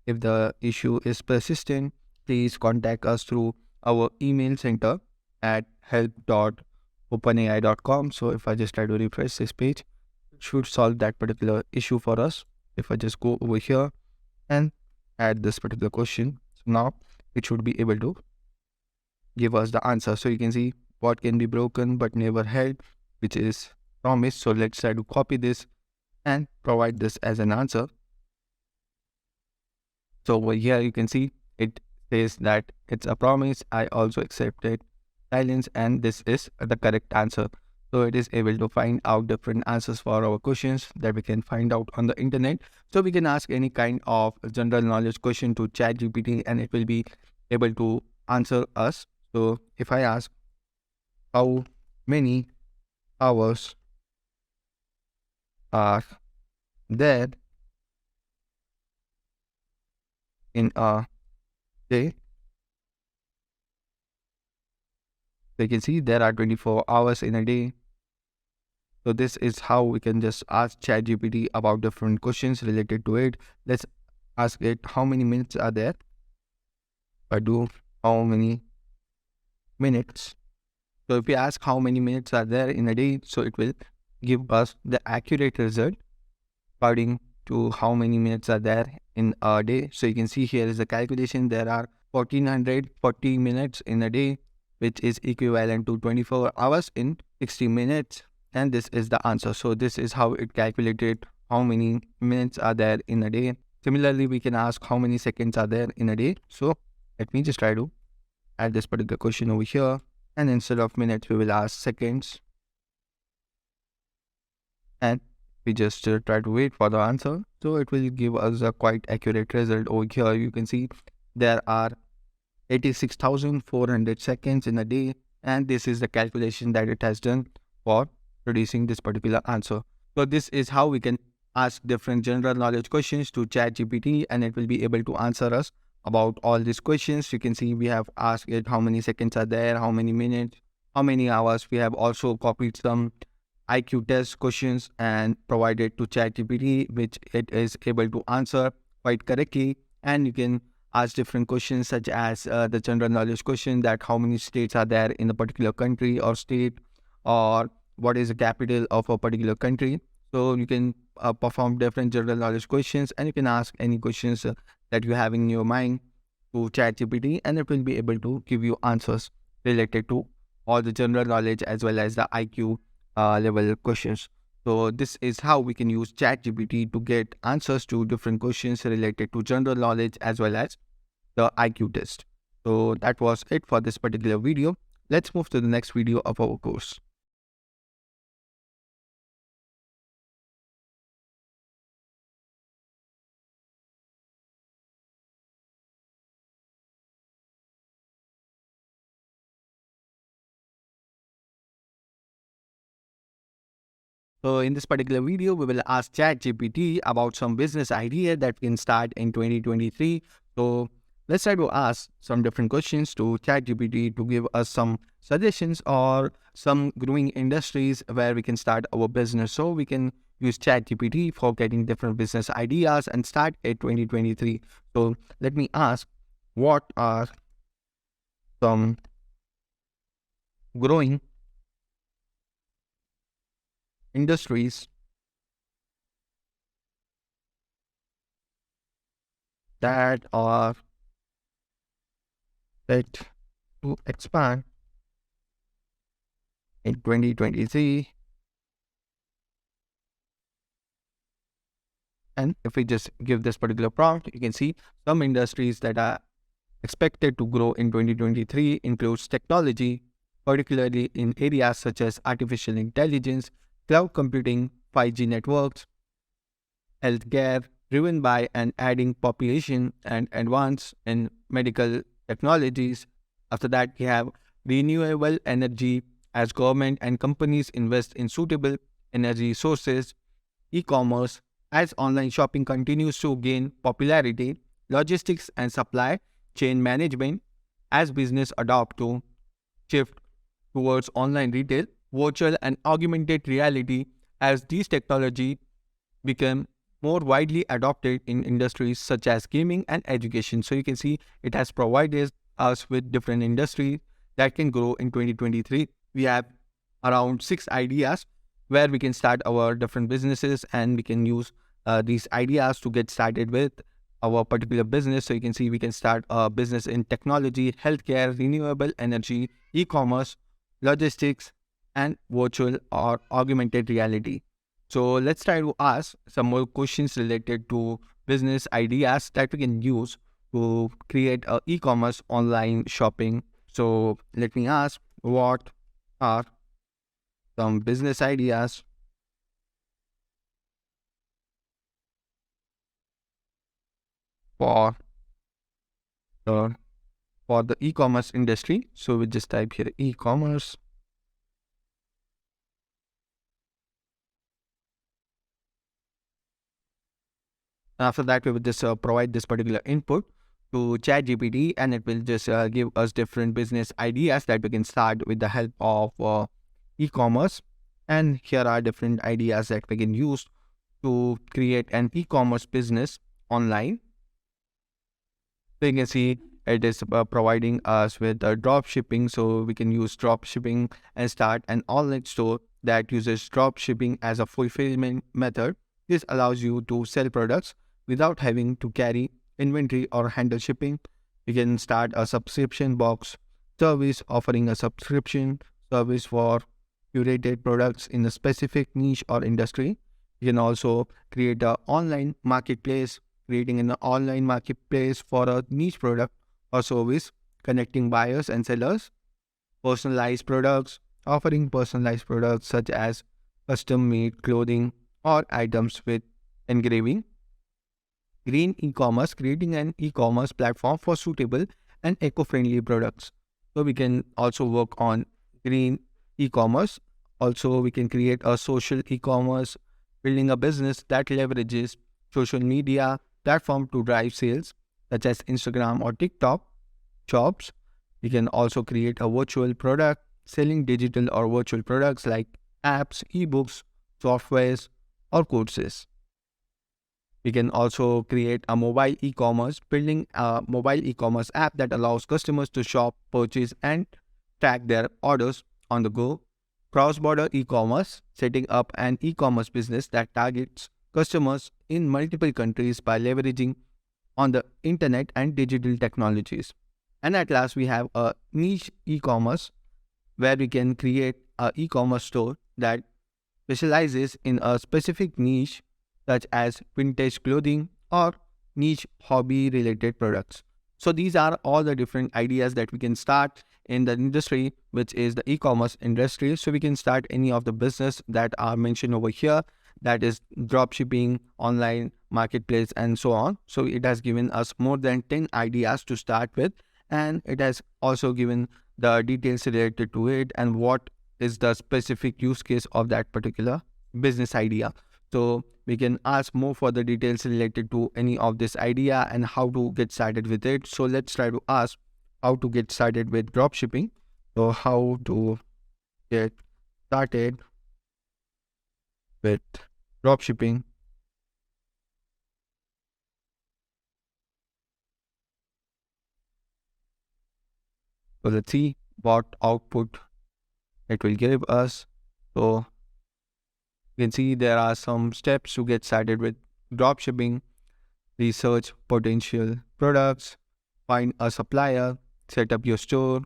If the issue is persistent, please contact us through our email center at help.openai.com. So if I just try to refresh this page, it should solve that particular issue for us. If I just go over here and add this particular question, so now it should be able to give us the answer. So you can see what can be broken but never held, which is promise. So let's try to copy this and provide this as an answer. So over here you can see it says that it's a promise. I also accepted silence, and this is the correct answer. So it is able to find out different answers for our questions that we can find out on the internet. So we can ask any kind of general knowledge question to ChatGPT and it will be able to answer us. So if I ask how many hours are there in a day, so you can see there are 24 hours in a day. So this is how we can just ask ChatGPT about different questions related to it. Let's ask it how many minutes are there. I do how many minutes. So if we ask how many minutes are there in a day, so it will give us the accurate result according to how many minutes are there in a day. So you can see here is the calculation. There are 1440 minutes in a day, which is equivalent to 24 hours in 60 minutes. And this is the answer. So this is how it calculated how many minutes are there in a day. Similarly, we can ask how many seconds are there in a day. So let me just try to add this particular question over here. And instead of minutes, we will ask seconds. And we just try to wait for the answer. So it will give us a quite accurate result. Over here, you can see there are 86,400 seconds in a day. And this is the calculation that it has done for producing this particular answer. So this is how we can ask different general knowledge questions to ChatGPT and it will be able to answer us about all these questions. You can see we have asked it how many seconds are there, how many minutes, how many hours. We have also copied some IQ test questions and provided to ChatGPT, which it is able to answer quite correctly. And you can ask different questions such as the general knowledge question that how many states are there in a particular country or state, or what is the capital of a particular country. So you can perform different general knowledge questions and you can ask any questions that you have in your mind to ChatGPT and it will be able to give you answers related to all the general knowledge as well as the IQ level questions. So this is how we can use ChatGPT to get answers to different questions related to general knowledge as well as the IQ test. So that was it for this particular video. Let's move to the next video of our course. So in this particular video, we will ask ChatGPT about some business idea that we can start in 2023. So let's try to ask some different questions to ChatGPT to give us some suggestions or some growing industries where we can start our business. So we can use ChatGPT for getting different business ideas and start at 2023. So let me ask, what are some growing industries that are set to expand in 2023? And if we just give this particular prompt, you can see some industries that are expected to grow in 2023 includes technology, particularly in areas such as artificial intelligence, cloud computing, 5G networks, healthcare, driven by an adding population and advance in medical technologies. After that, we have renewable energy as government and companies invest in suitable energy sources, e-commerce as online shopping continues to gain popularity, logistics and supply chain management as business adopt to shift towards online retail, virtual and augmented reality as these technology become more widely adopted in industries such as gaming and education. So you can see it has provided us with different industries that can grow in 2023. We have around 6 ideas where we can start our different businesses and we can use these ideas to get started with our particular business. So you can see we can start a business in technology, healthcare, renewable energy, e-commerce, logistics, and virtual or augmented reality. So let's try to ask some more questions related to business ideas that we can use to create a e-commerce online shopping. So let me ask, what are some business ideas for the e-commerce industry? So we just type here e-commerce. After that, we will just provide this particular input to ChatGPT, and it will just give us different business ideas that we can start with the help of e-commerce. And here are different ideas that we can use to create an e-commerce business online. So you can see it is providing us with drop shipping. So we can use drop shipping and start an online store that uses drop shipping as a fulfillment method. This allows you to sell products without having to carry inventory or handle shipping. You can start a subscription box service offering a subscription service for curated products in a specific niche or industry. You can also create an online marketplace, creating an online marketplace for a niche product or service, connecting buyers and sellers. Personalized products, offering personalized products such as custom made clothing or items with engraving. Green e-commerce, creating an e-commerce platform for suitable and eco-friendly products. So we can also work on green e-commerce. Also, we can create a social e-commerce, building a business that leverages social media platform to drive sales, such as Instagram or TikTok shops. We can also create a virtual product, selling digital or virtual products like apps, ebooks, softwares, or courses. We can also create a mobile e-commerce, building a mobile e-commerce app that allows customers to shop, purchase, and track their orders on the go. Cross-border e-commerce, setting up an e-commerce business that targets customers in multiple countries by leveraging on the internet and digital technologies. And at last, we have a niche e-commerce where we can create an e-commerce store that specializes in a specific niche such as vintage clothing or niche hobby related products. So these are all the different ideas that we can start in the industry, which is the e-commerce industry. So we can start any of the business that are mentioned over here, that is drop shipping, online marketplace, and so on. So it has given us more than 10 ideas to start with, and it has also given the details related to it and what is the specific use case of that particular business idea. So we can ask more for the details related to any of this idea and how to get started with it. So let's try to ask how to get started with drop shipping. So how to get started with drop shipping. So let's see what output it will give us. So you can see there are some steps to get started with drop shipping. Research potential products, find a supplier, set up your store,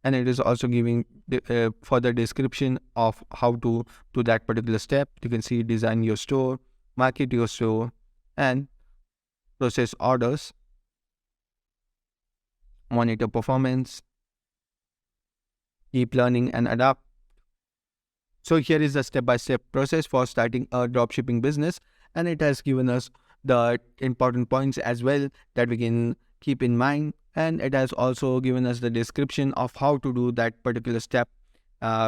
and it is also giving the further description of how to do that particular step. You can see design your store, market your store, and process orders, monitor performance, keep learning and adapt. So here is the step-by-step process for starting a dropshipping business, and it has given us the important points as well that we can keep in mind, and it has also given us the description of how to do that particular step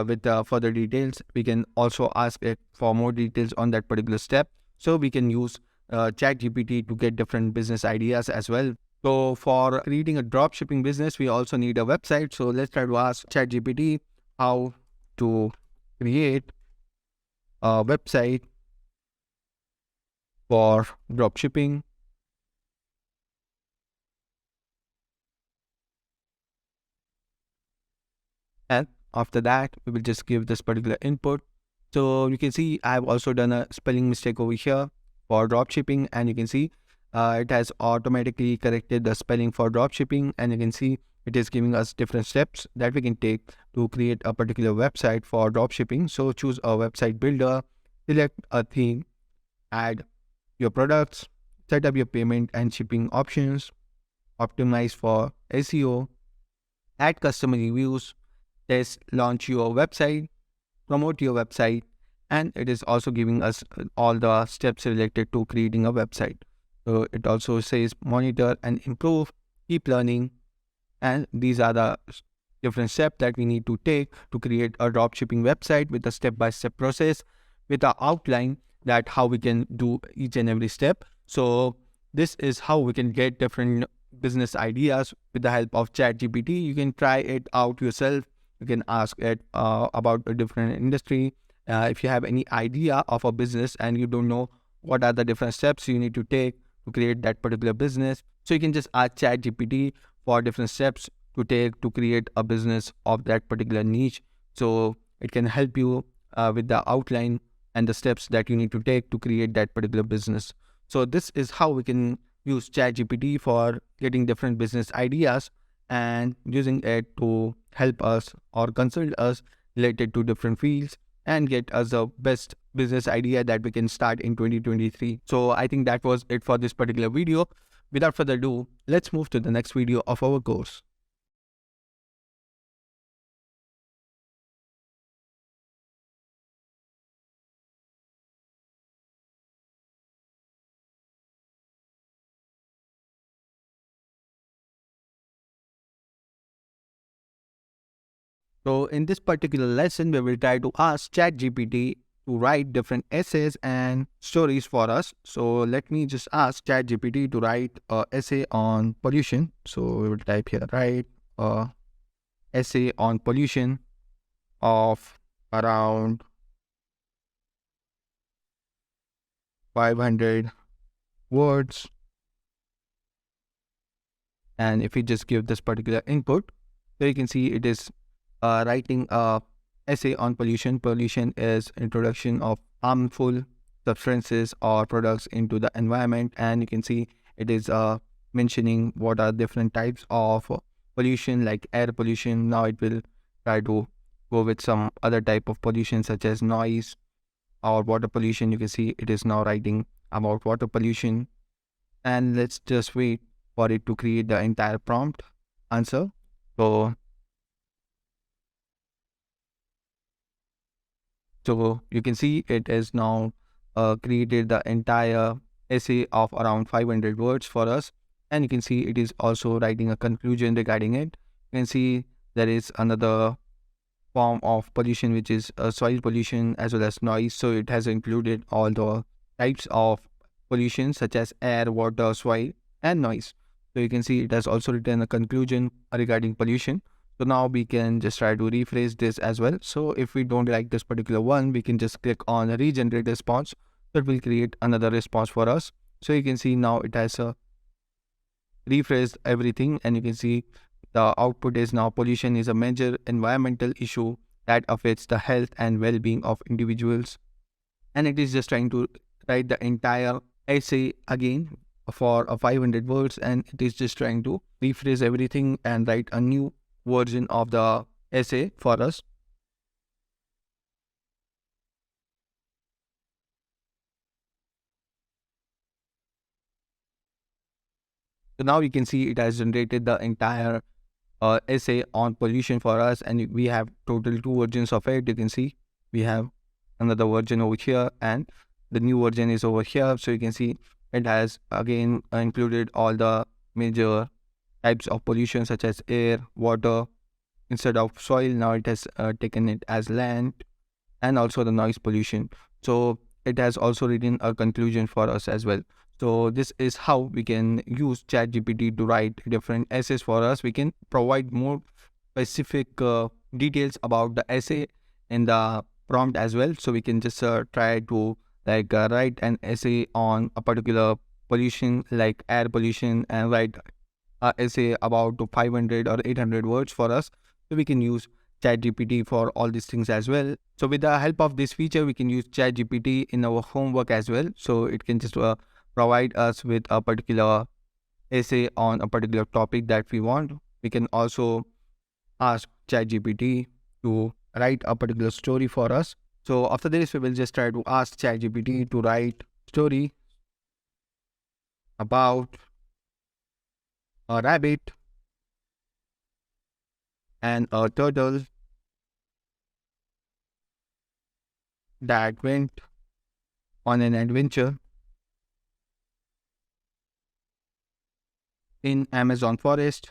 with further details. We can also ask it for more details on that particular step, so we can use ChatGPT to get different business ideas as well. So for creating a dropshipping business, we also need a website. So let's try to ask ChatGPT how to create a website for dropshipping. And after that, we will just give this particular input. So you can see I have also done a spelling mistake over here for dropshipping, and you can see it has automatically corrected the spelling for dropshipping, and you can see it is giving us different steps that we can take to create a particular website for dropshipping. So choose a website builder, select a theme, add your products, set up your payment and shipping options, optimize for SEO, add customer reviews, test, launch your website, promote your website, and it is also giving us all the steps related to creating a website. So it also says monitor and improve, keep learning, and these are the different steps that we need to take to create a dropshipping website with a step-by-step process with a outline that how we can do each and every step. So this is how we can get different business ideas with the help of ChatGPT. You can try it out yourself. You can ask it about a different industry. If you have any idea of a business and you don't know what are the different steps you need to take to create that particular business, so you can just ask ChatGPT for different steps to take to create a business of that particular niche. So it can help you with the outline and the steps that you need to take to create that particular business. So this is how we can use ChatGPT for getting different business ideas and using it to help us or consult us related to different fields and get us the best business idea that we can start in 2023. So I think that was it for this particular video. Without further ado, let's move to the next video of our course. So in this particular lesson, we will try to ask ChatGPT to write different essays and stories for us. So let me just ask ChatGPT to write an essay on pollution. So we will type here, write a essay on pollution of around 500 words. And if we just give this particular input, so you can see it is writing a essay on pollution. Pollution is introduction of harmful substances or products into the environment, and you can see it is mentioning what are different types of pollution like air pollution. Now it will try to go with some other type of pollution such as noise or water pollution. You can see it is now writing about water pollution, and let's just wait for it to create the entire prompt answer. So you can see it is now created the entire essay of around 500 words for us. And you can see it is also writing a conclusion regarding it. You can see there is another form of pollution, which is soil pollution as well as noise. So it has included all the types of pollution such as air, water, soil, and noise. So you can see it has also written a conclusion regarding pollution. So now we can just try to rephrase this as well. So if we don't like this particular one, we can just click on regenerate response. So it will create another response for us. So you can see now it has rephrased everything, and you can see the output is now pollution is a major environmental issue that affects the health and well-being of individuals. And it is just trying to write the entire essay again for 500 words, and it is just trying to rephrase everything and write a new version of the essay for us. So now you can see it has generated the entire essay on pollution for us, and we have total 2 versions of it. You can see we have another version over here and the new version is over here. So you can see it has again included all the major types of pollution such as air, water. Instead of soil, now it has taken it as land, and also the noise pollution. So it has also written a conclusion for us as well. So this is how we can use ChatGPT to write different essays for us. We can provide more specific details about the essay in the prompt as well. So we can just try to write an essay on a particular pollution like air pollution and write a essay about 500 or 800 words for us. So we can use ChatGPT for all these things as well. So with the help of this feature, we can use ChatGPT in our homework as well. So it can just provide us with a particular essay on a particular topic that we want. We can also ask ChatGPT to write a particular story for us. So after this, we will just try to ask ChatGPT to write story. about a rabbit and a turtle that went on an adventure in Amazon forest.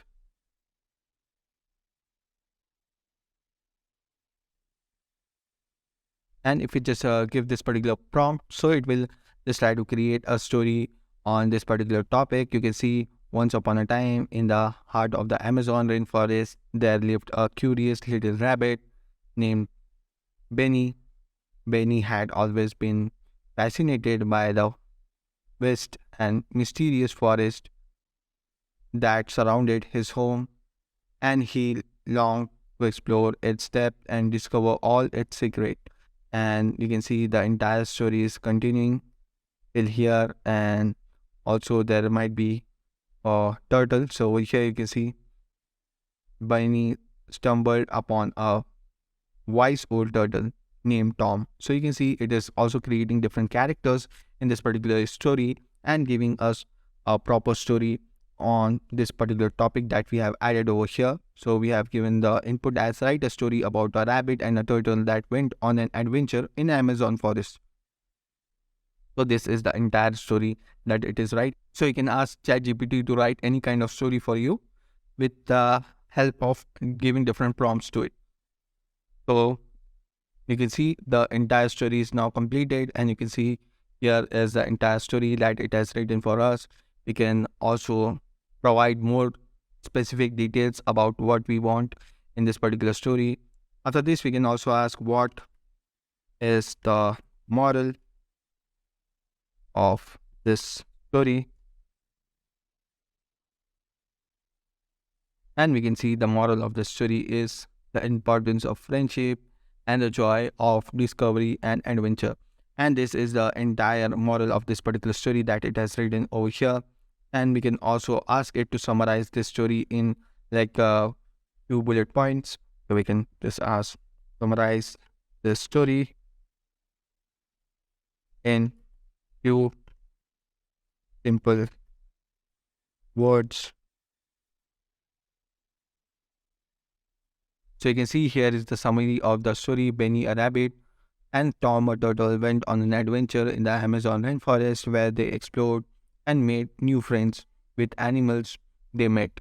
And if we just give this particular prompt, so it will just try to create a story on this particular topic. You can see once upon a time in the heart of the Amazon rainforest, there lived a curious little rabbit named Benny. Benny had always been fascinated by the vast and mysterious forest that surrounded his home, and he longed to explore its depth and discover all its secrets. And you can see the entire story is continuing till here, and also there might be a turtle. So over here you can see Bunny stumbled upon a wise old turtle named Tom. So you can see it is also creating different characters in this particular story and giving us a proper story on this particular topic that we have added over here. So we have given the input as write a story about a rabbit and a turtle that went on an adventure in Amazon forest. So this is the entire story that it is right. So you can ask ChatGPT to write any kind of story for you with the help of giving different prompts to it. So you can see the entire story is now completed, and you can see here is the entire story that it has written for us. We can also provide more specific details about what we want in this particular story. After this, we can also ask what is the moral of this story, and we can see the moral of the story is the importance of friendship and the joy of discovery and adventure. And this is the entire moral of this particular story that it has written over here. And we can also ask it to summarize this story in like few bullet points. So we can just ask summarize this story in few simple words. So you can see here is the summary of the story. Benny, a rabbit, and Tom, a turtle, went on an adventure in the Amazon rainforest where they explored and made new friends with animals they met.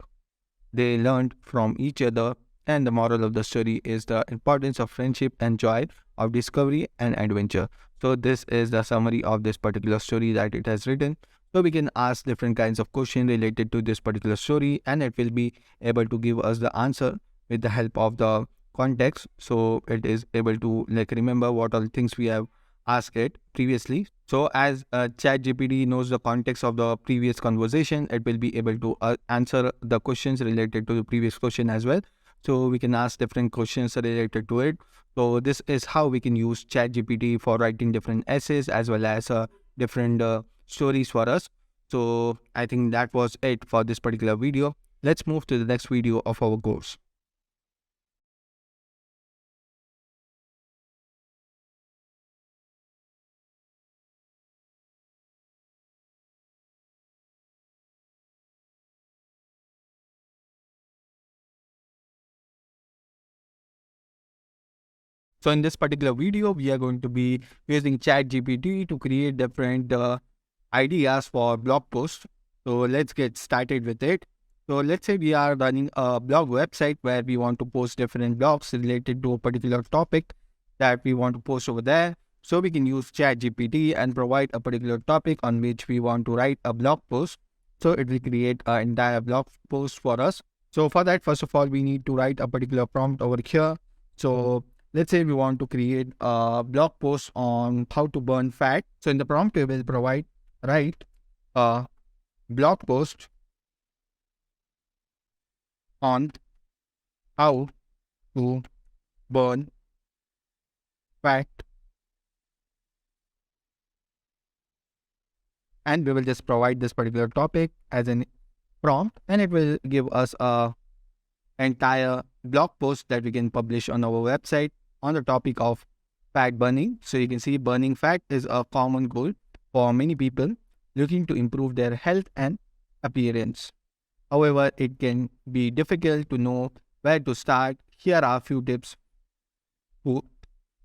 They learned from each other, and the moral of the story is the importance of friendship and joy of discovery and adventure. So this is the summary of this particular story that it has written. So we can ask different kinds of questions related to this particular story, and it will be able to give us the answer with the help of the context. So it is able to like remember what all things we have asked it previously. So as ChatGPT knows the context of the previous conversation, it will be able to answer the questions related to the previous question as well. So we can ask different questions related to it. So this is how we can use ChatGPT for writing different essays as well as different stories for us. So I think that was it for this particular video. Let's move to the next video of our course. So in this particular video, we are going to be using ChatGPT to create different ideas for blog posts. So let's get started with it. So let's say we are running a blog website where we want to post different blogs related to a particular topic that we want to post over there. So we can use ChatGPT and provide a particular topic on which we want to write a blog post. So it will create an entire blog post for us. So for that, first of all, we need to write a particular prompt over here. So let's say we want to create a blog post on how to burn fat. So in the prompt, we will provide write a blog post on how to burn fat, and we will just provide this particular topic as an prompt, and it will give us a entire blog post that we can publish on our website on the topic of fat burning. So you can see burning fat is a common goal for many people looking to improve their health and appearance. However, it can be difficult to know where to start. Here are a few tips to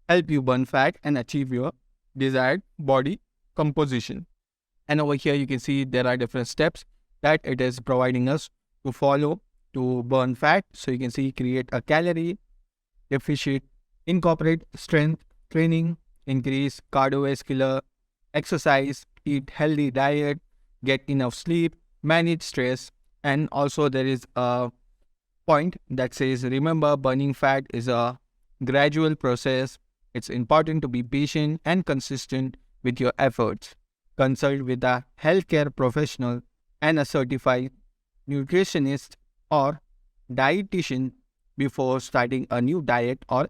help you burn fat and achieve your desired body composition. And over here, you can see there are different steps that it is providing us to follow to burn fat. So you can see create a calorie deficit, incorporate strength training, increase cardiovascular exercise, eat healthy diet, get enough sleep, manage stress. And also there is a point that says, remember, burning fat is a gradual process. It's important to be patient and consistent with your efforts. Consult with a healthcare professional and a certified nutritionist or dietitian before starting a new diet or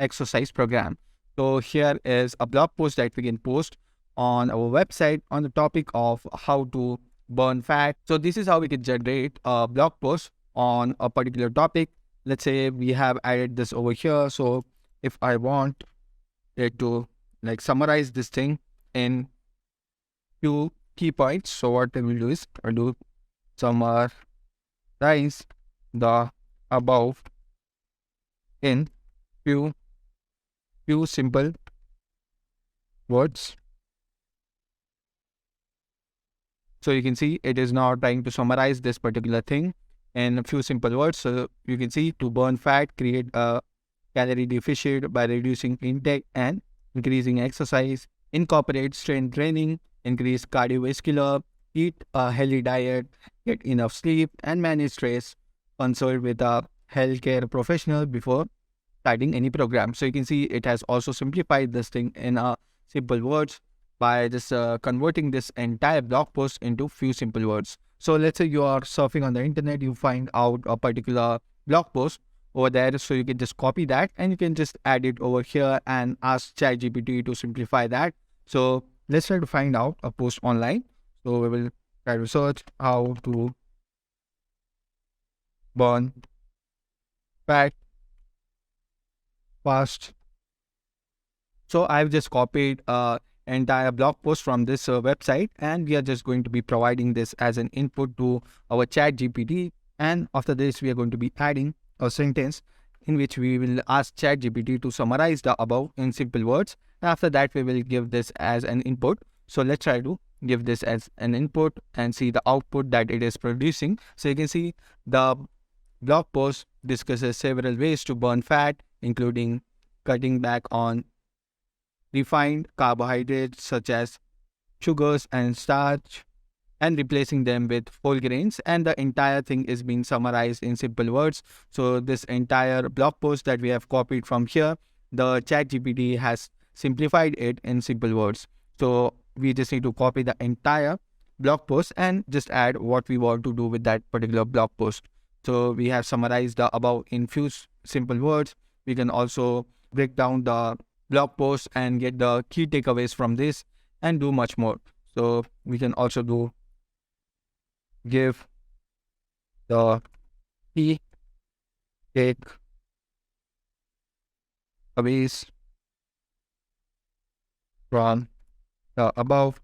exercise program. So here is a blog post that we can post on our website on the topic of how to burn fat. So this is how we can generate a blog post on a particular topic. Let's say we have added this over here. So if I want it to like summarize this thing in few key points, so what I will do is I do summarize the above in few simple words. So you can see it is now trying to summarize this particular thing in a few simple words. So you can see to burn fat, create a calorie deficit by reducing intake and increasing exercise, incorporate strength training, increase cardiovascular, eat a healthy diet, get enough sleep, and manage stress. Consult with a healthcare professional before starting any program. So you can see it has also simplified this thing in simple words by just converting this entire blog post into few simple words. So let's say you are surfing on the internet, you find out a particular blog post over there. So you can just copy that and you can just add it over here and ask ChatGPT to simplify that. So let's try to find out a post online. So we will try to search how to burn fat fast. So I've just copied entire blog post from this website, and we are just going to be providing this as an input to our ChatGPT. And after this, we are going to be adding a sentence in which we will ask ChatGPT to summarize the above in simple words. And after that, we will give this as an input. So let's try to give this as an input and see the output that it is producing. So you can see the blog post discusses several ways to burn fat, including cutting back on refined carbohydrates such as sugars and starch and replacing them with whole grains, and the entire thing is being summarized in simple words. So this entire blog post that we have copied from here, the ChatGPT has simplified it in simple words. So we just need to copy the entire blog post and just add what we want to do with that particular blog post. So we have summarized the above in few simple words. We can also break down the blog post and get the key takeaways from this and do much more. So we can also do give the key takeaways from the above.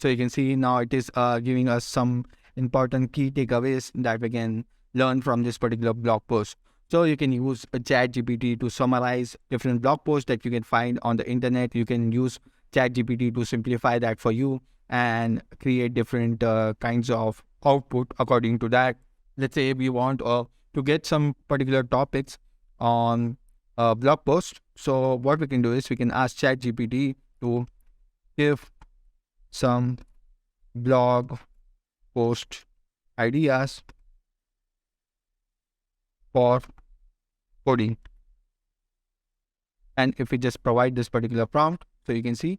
So you can see now it is giving us some important key takeaways that we can learn from this particular blog post. So you can use a ChatGPT to summarize different blog posts that you can find on the internet. You can use ChatGPT to simplify that for you and create different kinds of output according to that. Let's say we want to get some particular topics on a blog post. So what we can do is we can ask ChatGPT to give some blog post ideas for coding. And if we just provide this particular prompt, so you can see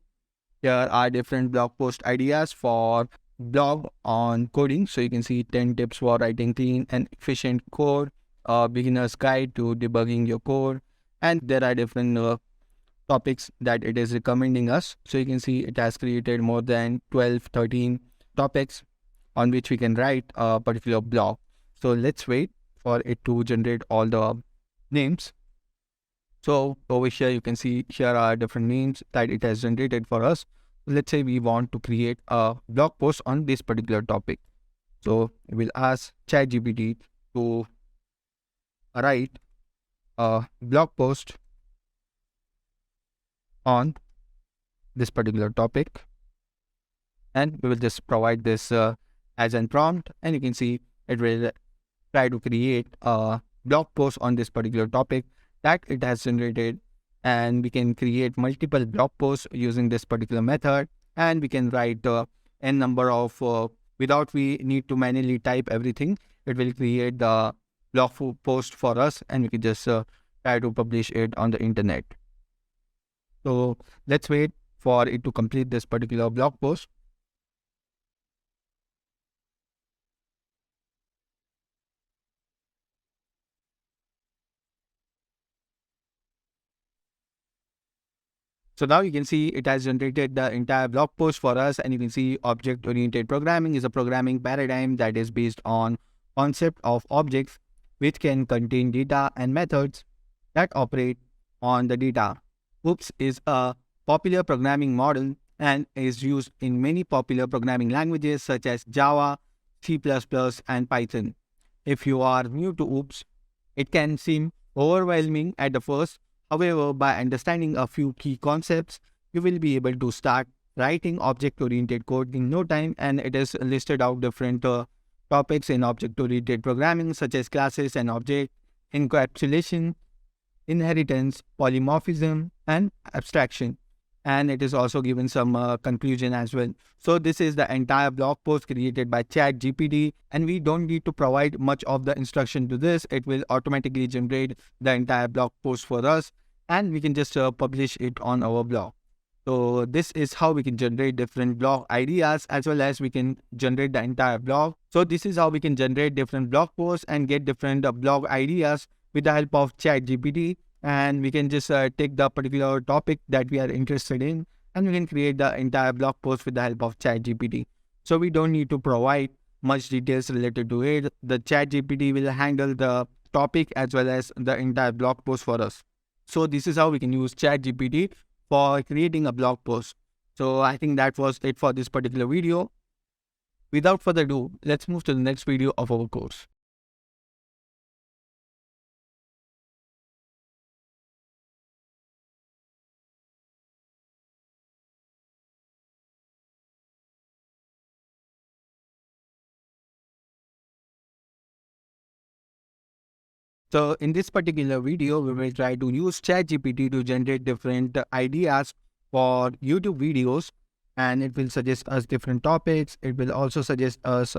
here are different blog post ideas for blog on coding. So you can see 10 tips for writing clean and efficient code, a beginner's guide to debugging your code, and there are different topics that it is recommending us. So you can see it has created more than 12-13 topics on which we can write a particular blog. So let's wait for it to generate all the names. So over here, you can see here are different names that it has generated for us. Let's say we want to create a blog post on this particular topic. So we'll ask ChatGPT to write a blog post on this particular topic, and we will just provide this as an prompt, and you can see it will try to create a blog post on this particular topic that it has generated. And we can create multiple blog posts using this particular method, and we can write n number of without we need to manually type everything. It will create the post for us, and we can just try to publish it on the internet. So let's wait for it to complete this particular blog post. So now you can see it has generated the entire blog post for us, and you can see object-oriented programming is a programming paradigm that is based on concept of objects which can contain data and methods that operate on the data. OOPS is a popular programming model and is used in many popular programming languages such as Java, C++, and Python. If you are new to OOPS, it can seem overwhelming at the first. However, by understanding a few key concepts, you will be able to start writing object-oriented code in no time, and it is listed out different topics in object-oriented programming such as classes and object, encapsulation, inheritance, polymorphism, and abstraction. And it is also given some conclusion as well. So this is the entire blog post created by ChatGPT, and we don't need to provide much of the instruction to this. It will automatically generate the entire blog post for us, and we can just publish it on our blog. So this is how we can generate different blog ideas, as well as we can generate the entire blog. So this is how we can generate different blog posts and get different blog ideas with the help of ChatGPT. And we can just take the particular topic that we are interested in, and we can create the entire blog post with the help of ChatGPT. So we don't need to provide much details related to it. The ChatGPT will handle the topic as well as the entire blog post for us. So this is how we can use ChatGPT for creating a blog post. So I think that was it for this particular video. Without further ado, let's move to the next video of our course. So in this particular video, we will try to use ChatGPT to generate different ideas for YouTube videos, and it will suggest us different topics. It will also suggest us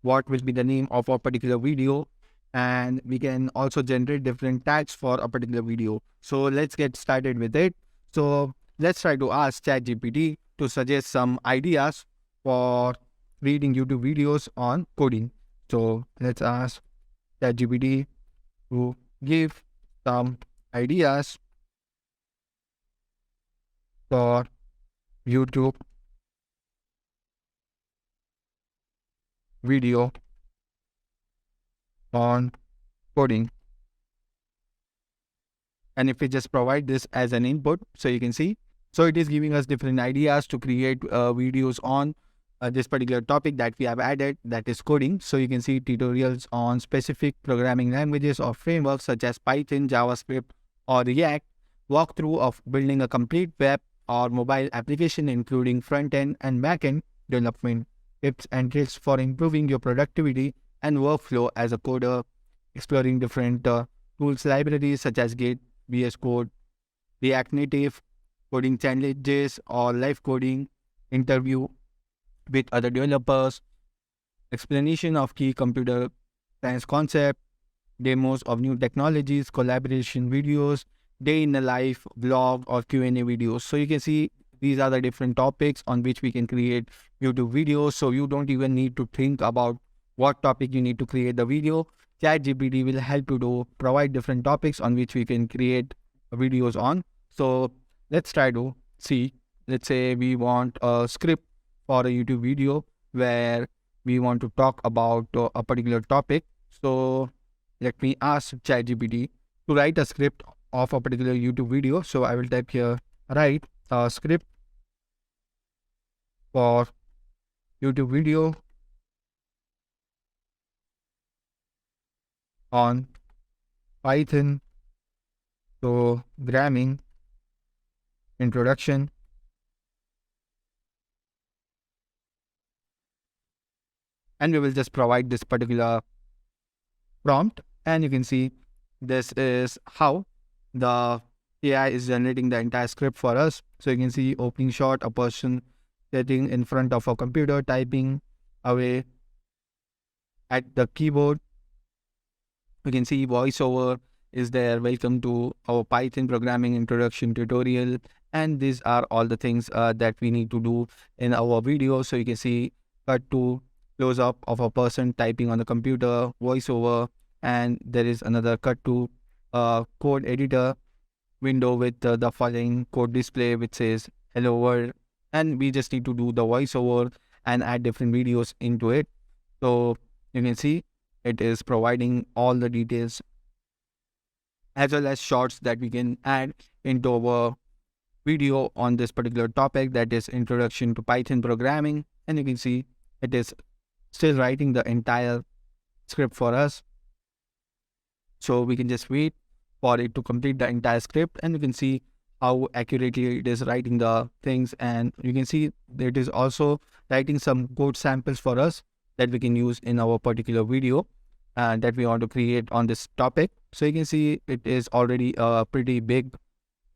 what will be the name of a particular video, and we can also generate different tags for a particular video. So let's get started with it. So let's try to ask ChatGPT to suggest some ideas for creating YouTube videos on coding. So let's ask ChatGPT to give some ideas for YouTube video on coding. And if we just provide this as an input, so you can see, so it is giving us different ideas to create videos on this particular topic that we have added, that is coding. So you can see tutorials on specific programming languages or frameworks such as Python, JavaScript, or React, walkthrough of building a complete web or mobile application including front-end and back-end development, tips and tricks for improving your productivity and workflow as a coder, exploring different tools libraries such as Git, VS Code, React Native, coding challenges or live coding, interview with other developers, explanation of key computer science concepts, demos of new technologies, collaboration videos, day in the life, blog, or Q&A videos. So you can see these are the different topics on which we can create YouTube videos. So you don't even need to think about what topic you need to create the video. ChatGPT will help you to provide different topics on which we can create videos on. So let's try to see. Let's say we want a script for a YouTube video where we want to talk about a particular topic. So let me ask ChatGPT to write a script of a particular YouTube video. So I will type here, write a script for YouTube video on Python programming introduction. And we will just provide this particular prompt, and you can see this is how the AI is generating the entire script for us. So you can see opening shot, a person sitting in front of a computer typing away at the keyboard. You can see voiceover is there. Welcome to our Python programming introduction tutorial. And these are all the things that we need to do in our video. So you can see cut to close up of a person typing on the computer, voiceover, and there is another cut to code editor window with the following code display which says hello world. And we just need to do the voiceover and add different videos into it. So you can see it is providing all the details as well as shorts that we can add into our video on this particular topic, that is introduction to Python programming. And you can see it is still writing the entire script for us. So we can just wait for it to complete the entire script, and you can see how accurately it is writing the things. And you can see that it is also writing some code samples for us that we can use in our particular video that we want to create on this topic. So you can see it is already a pretty big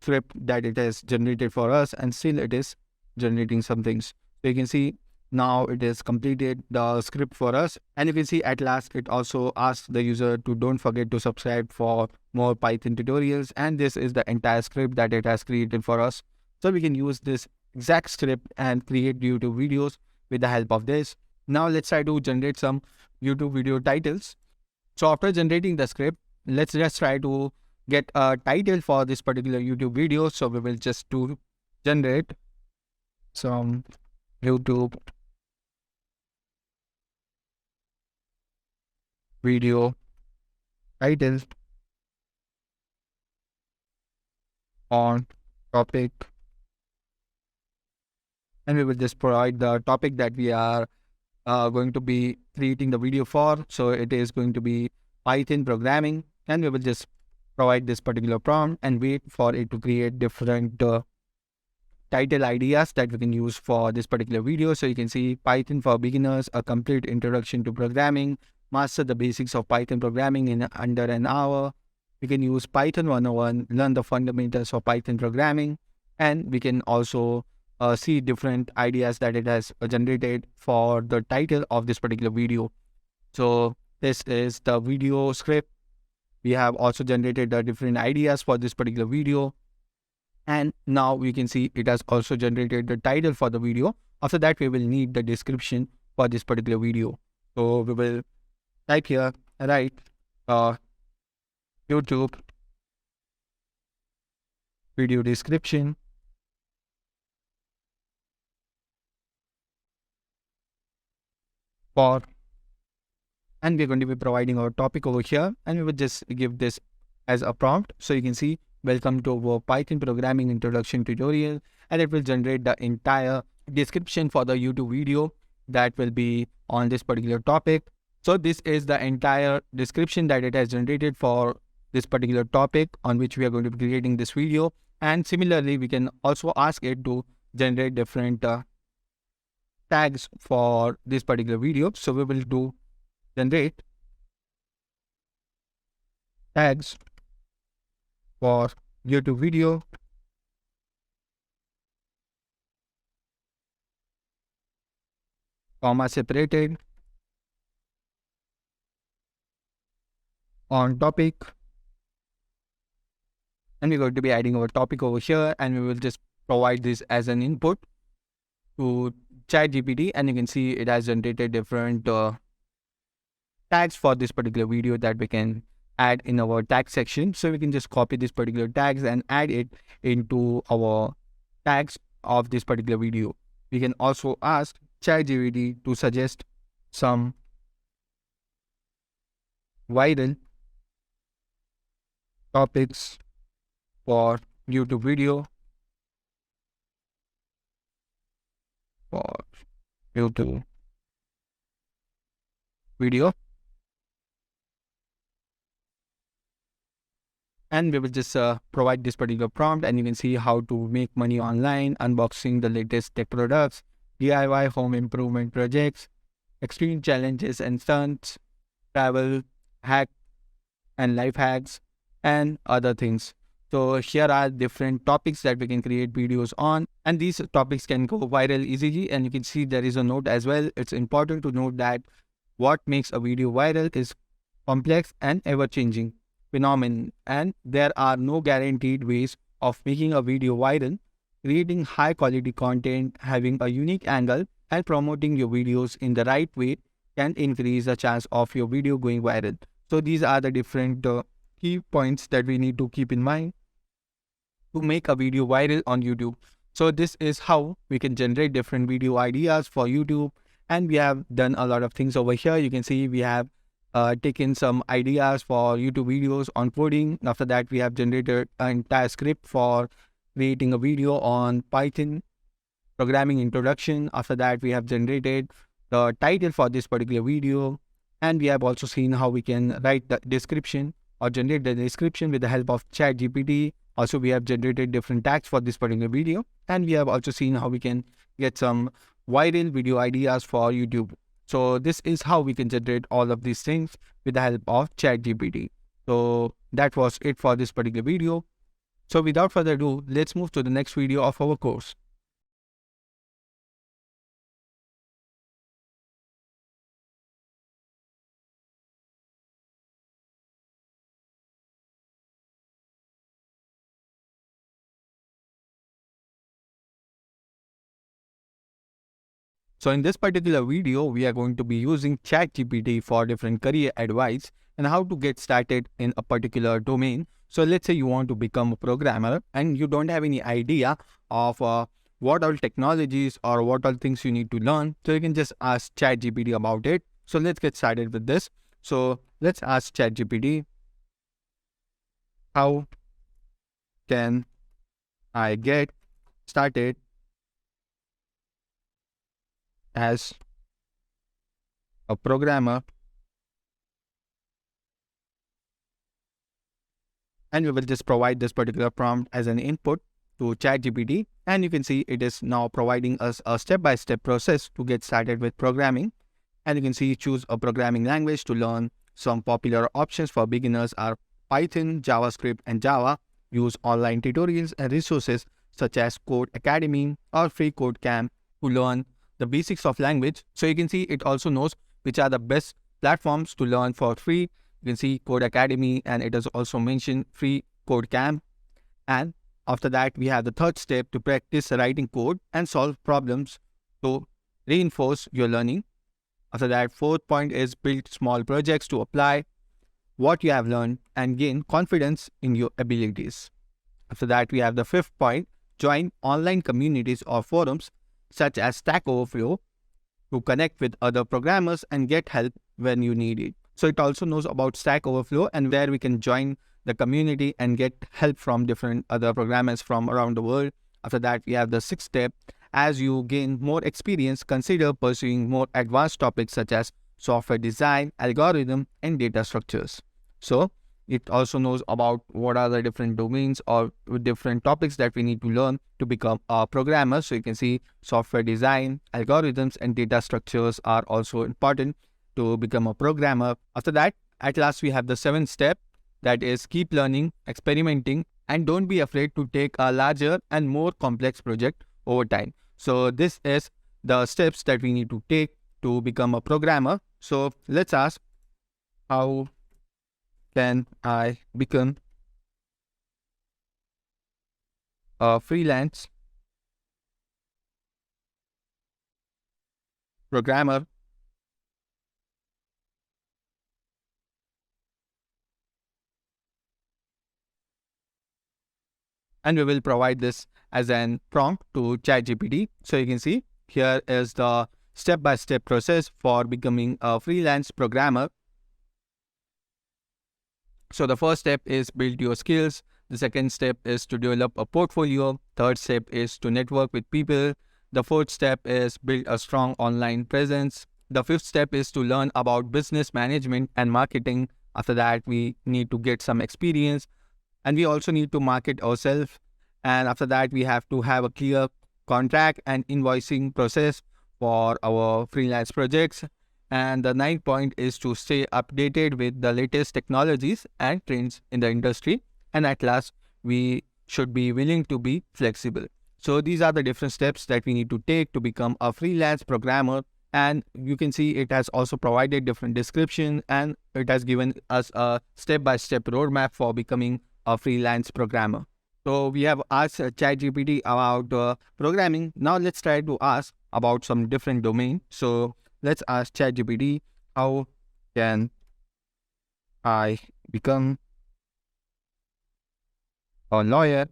script that it has generated for us, and still it is generating some things. So you can see now it has completed the script for us, and you can see at last it also asks the user to don't forget to subscribe for more Python tutorials. And this is the entire script that it has created for us. So we can use this exact script and create YouTube videos with the help of this. Now let's try to generate some YouTube video titles. So after generating the script, let's just try to get a title for this particular YouTube video. So we will just do generate some YouTube video title on topic, and we will just provide the topic that we are going to be creating the video for. So it is going to be Python programming, and we will just provide this particular prompt and wait for it to create different title ideas that we can use for this particular video. So you can see Python for beginners, a complete introduction to programming, master the basics of Python programming in under an hour. We can use Python 101, learn the fundamentals of Python programming, and we can also see different ideas that it has generated for the title of this particular video. So this is the video script. We have also generated the different ideas for this particular video. And now we can see it has also generated the title for the video. After that, we will need the description for this particular video. So we will type here, write YouTube video description for, and we're going to be providing our topic over here, and we will just give this as a prompt. So you can see welcome to our Python programming introduction tutorial, and it will generate the entire description for the YouTube video that will be on this particular topic. So this is the entire description that it has generated for this particular topic on which we are going to be creating this video. And similarly, we can also ask it to generate different tags for this particular video. So we will do generate tags for YouTube video comma separated on topic, and we're going to be adding our topic over here, and we will just provide this as an input to ChatGPT, and you can see it has generated different tags for this particular video that we can add in our tag section. So we can just copy this particular tags and add it into our tags of this particular video. We can also ask ChatGPT to suggest some viral topics for YouTube video, for YouTube video, and we will just provide this particular prompt, and you can see how to make money online, unboxing the latest tech products, DIY home improvement projects, extreme challenges and stunts, travel, hack and life hacks, and other things. So here are different topics that we can create videos on, and these topics can go viral easily. And you can see there is a note as well. It's important to note that what makes a video viral is complex and ever-changing phenomenon, and there are no guaranteed ways of making a video viral. Creating high-quality content, having a unique angle, and promoting your videos in the right way can increase the chance of your video going viral. So these are the different key points that we need to keep in mind to make a video viral on YouTube. So this is how we can generate different video ideas for YouTube. And we have done a lot of things over here. You can see we have taken some ideas for YouTube videos on coding. After that, we have generated an entire script for creating a video on Python programming introduction. After that, we have generated the title for this particular video. And we have also seen how we can write the description or generate the description with the help of ChatGPT. Also, we have generated different tags for this particular video. And we have also seen how we can get some viral video ideas for YouTube. So this is how we can generate all of these things with the help of ChatGPT. So that was it for this particular video. So without further ado, let's move to the next video of our course. So in this particular video, we are going to be using ChatGPT for different career advice and how to get started in a particular domain. So let's say you want to become a programmer and you don't have any idea of what all technologies or what all things you need to learn. So you can just ask ChatGPT about it. So let's get started with this. So let's ask ChatGPT, how can I get started as a programmer? And we will just provide this particular prompt as an input to ChatGPT, and you can see it is now providing us a step-by-step process to get started with programming. And you can see choose a programming language to learn. Some popular options for beginners are Python, JavaScript, and Java. Use online tutorials and resources such as Code Academy or Free Code Camp to learn the basics of language. So you can see it also knows which are the best platforms to learn for free. You can see Code Academy, and it has also mentioned Free Code Camp. And after that, we have the third step to practice writing code and solve problems to reinforce your learning. After that, fourth point is build small projects to apply what you have learned and gain confidence in your abilities. After that, we have the fifth point, join online communities or forums such as Stack Overflow to connect with other programmers and get help when you need it. So it also knows about Stack Overflow, and there we can join the community and get help from different other programmers from around the world. After that, we have the sixth step. As you gain more experience, consider pursuing more advanced topics such as software design, algorithm, and data structures. So it also knows about what are the different domains or different topics that we need to learn to become a programmer. So you can see software design, algorithms, and data structures are also important to become a programmer. After that, at last, we have the seventh step, that is keep learning, experimenting, and don't be afraid to take a larger and more complex project over time. So this is the steps that we need to take to become a programmer. So let's ask, how can I become a freelance programmer? And we will provide this as an prompt to ChatGPT. So you can see here is the step-by-step process for becoming a freelance programmer. So the first step is build your skills. The second step is to develop a portfolio. Third step is to network with people. The fourth step is build a strong online presence. The fifth step is to learn about business management and marketing. After that, we need to get some experience, and we also need to market ourselves. And after that, we have to have a clear contract and invoicing process for our freelance projects. And the ninth point is to stay updated with the latest technologies and trends in the industry. And at last, we should be willing to be flexible. So these are the different steps that we need to take to become a freelance programmer. And you can see it has also provided different description, and it has given us a step-by-step roadmap for becoming a freelance programmer. So we have asked ChatGPT about programming. Now let's try to ask about some different domain. So let's ask ChatGPT, how can I become a lawyer?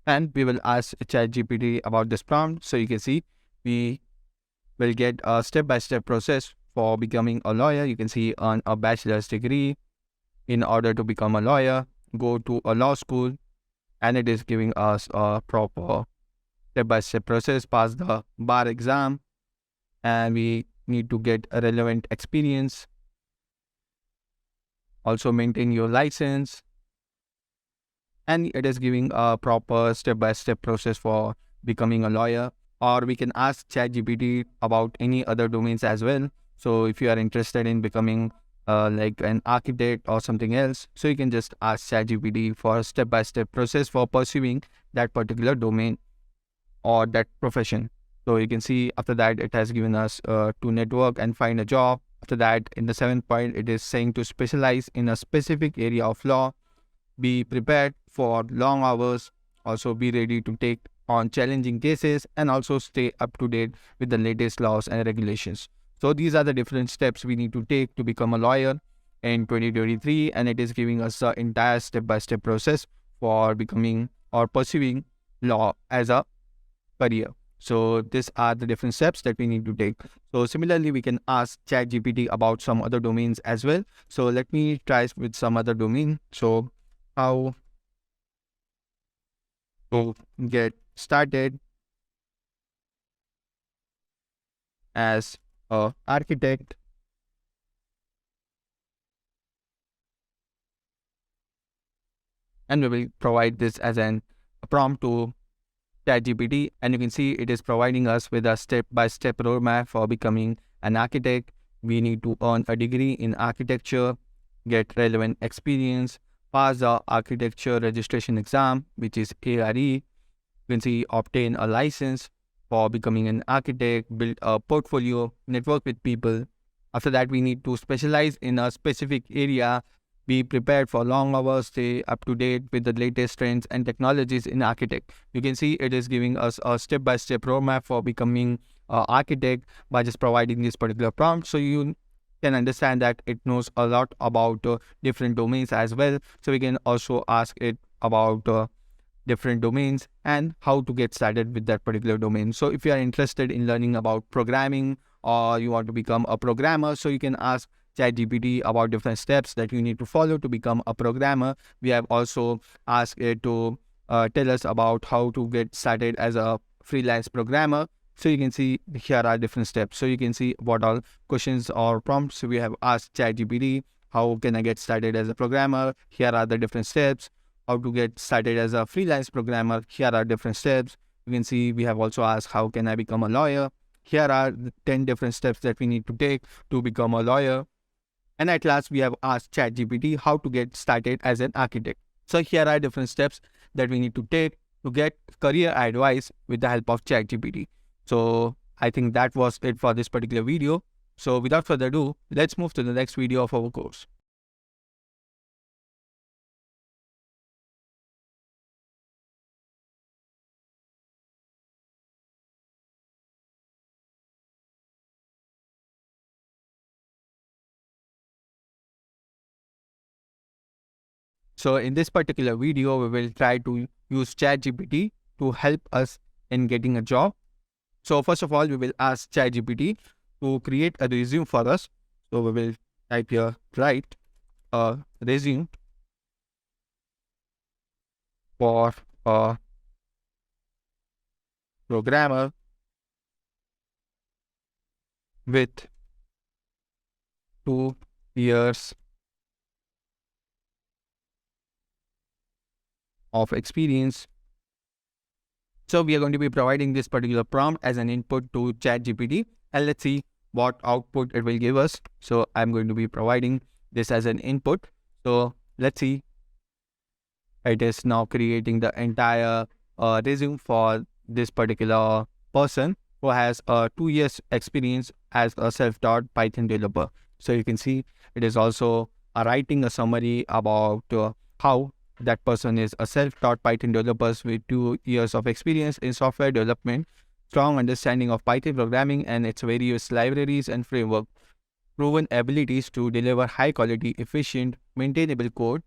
And we will ask ChatGPT about this prompt. So you can see we will get a step-by-step process for becoming a lawyer. You can see on a bachelor's degree. In order to become a lawyer, go to a law school, and it is giving us a proper step-by-step process, pass the bar exam, and we need to get a relevant experience. Also maintain your license, and it is giving a proper step-by-step process for becoming a lawyer. Or we can ask ChatGPT about any other domains as well. So if you are interested in becoming like an architect or something else, so you can just ask ChatGPT for a step-by-step process for pursuing that particular domain or that profession. So you can see after that it has given us to network and find a job. After that, in the 7th point, it is saying to specialize in a specific area of law, be prepared for long hours, also be ready to take on challenging cases, and also stay up to date with the latest laws and regulations. So these are the different steps we need to take to become a lawyer in 2023, and it is giving us the entire step-by-step process for becoming or pursuing law as a career. So these are the different steps that we need to take. So similarly, we can ask ChatGPT about some other domains as well. So let me try with some other domain. So how to get started as an architect, and we will provide this as a prompt to ChatGPT, and you can see it is providing us with a step-by-step roadmap for becoming an architect. We need to earn a degree in architecture, get relevant experience, pass the architecture registration exam, which is ARE. You can see obtain a license for becoming an architect, build a portfolio, network with people. After that, we need to specialize in a specific area, be prepared for long hours, stay up to date with the latest trends and technologies in architect. You can see it is giving us a step-by-step roadmap for becoming an architect by just providing this particular prompt. So you can understand that it knows a lot about different domains as well. So we can also ask it about different domains and how to get started with that particular domain. So if you are interested in learning about programming or you want to become a programmer, so you can ask ChatGPT about different steps that you need to follow to become a programmer. We have also asked it to tell us about how to get started as a freelance programmer. So you can see here are different steps. So you can see what all questions or prompts we have asked ChatGPT. How can I get started as a programmer? Here are the different steps. How to get started as a freelance programmer? Here are different steps. You can see we have also asked how can I become a lawyer? Here are the 10 different steps that we need to take to become a lawyer. And at last, we have asked ChatGPT how to get started as an architect. So here are different steps that we need to take to get career advice with the help of ChatGPT. So I think that was it for this particular video. So without further ado, let's move to the next video of our course. So in this particular video, we will try to use ChatGPT to help us in getting a job. So first of all, we will ask ChatGPT to create a resume for us. So we will type here, write a resume for a programmer with 2 years of experience. So we are going to be providing this particular prompt as an input to ChatGPT, and let's see what output it will give us. So I'm going to be providing this as an input. So let's see. It is now creating the entire resume for this particular person who has 2 years experience as a self-taught Python developer. So you can see it is also writing a summary about how that person is a self-taught Python developer with 2 years of experience in software development, strong understanding of Python programming and its various libraries and framework, proven abilities to deliver high-quality, efficient, maintainable code,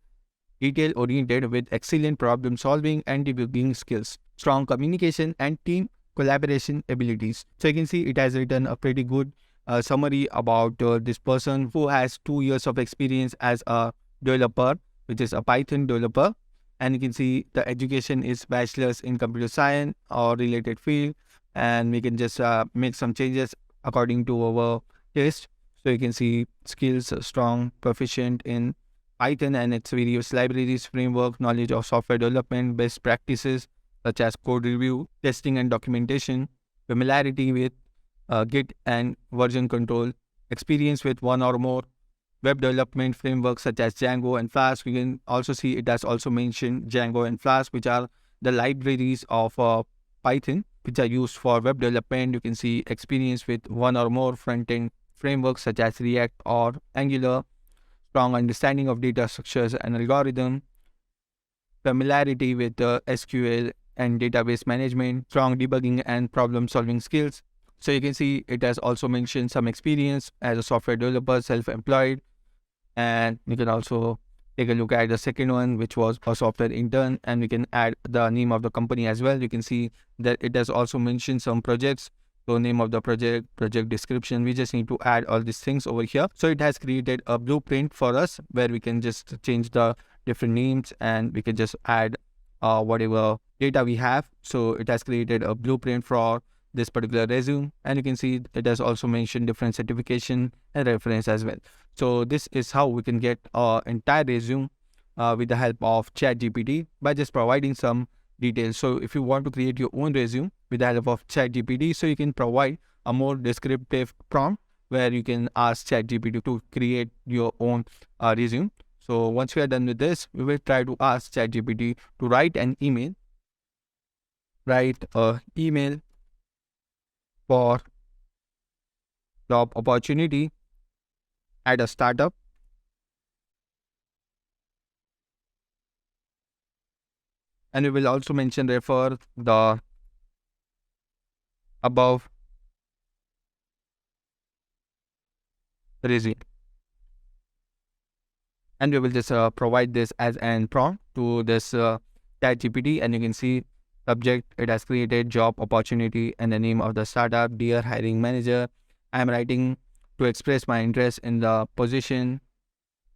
detail-oriented with excellent problem-solving and debugging skills, strong communication and team collaboration abilities. So you can see it has written a pretty good summary about this person who has 2 years of experience as a developer, which is a Python developer. And you can see the education is bachelor's in computer science or related field. And we can just make some changes according to our taste. So you can see skills strong, proficient in Python and its various libraries, framework, knowledge of software development, best practices such as code review, testing and documentation, familiarity with Git and version control, experience with one or more web development frameworks such as Django and Flask. We can also see it has also mentioned Django and Flask, which are the libraries of Python, which are used for web development. You can see experience with one or more front-end frameworks such as React or Angular, strong understanding of data structures and algorithm, familiarity with SQL and database management, strong debugging and problem-solving skills. So you can see it has also mentioned some experience as a software developer, self-employed, and you can also take a look at the second one, which was a software intern, and we can add the name of the company as well. You can see that it has also mentioned some projects. So name of the project, project description, we just need to add all these things over here. So it has created a blueprint for us where we can just change the different names and we can just add whatever data we have. So it has created a blueprint for this particular resume, and you can see it has also mentioned different certification and reference as well. So this is how we can get our entire resume with the help of ChatGPT by just providing some details. So if you want to create your own resume with the help of ChatGPT, so you can provide a more descriptive prompt where you can ask ChatGPT to create your own resume. So once we are done with this, we will try to ask ChatGPT to write an email. Write a email for job opportunity at a startup. And we will also refer the above resume. And we will just provide this as an prompt to this ChatGPT, and you can see subject, it has created job opportunity and the name of the startup. Dear hiring manager, I am writing to express my interest in the position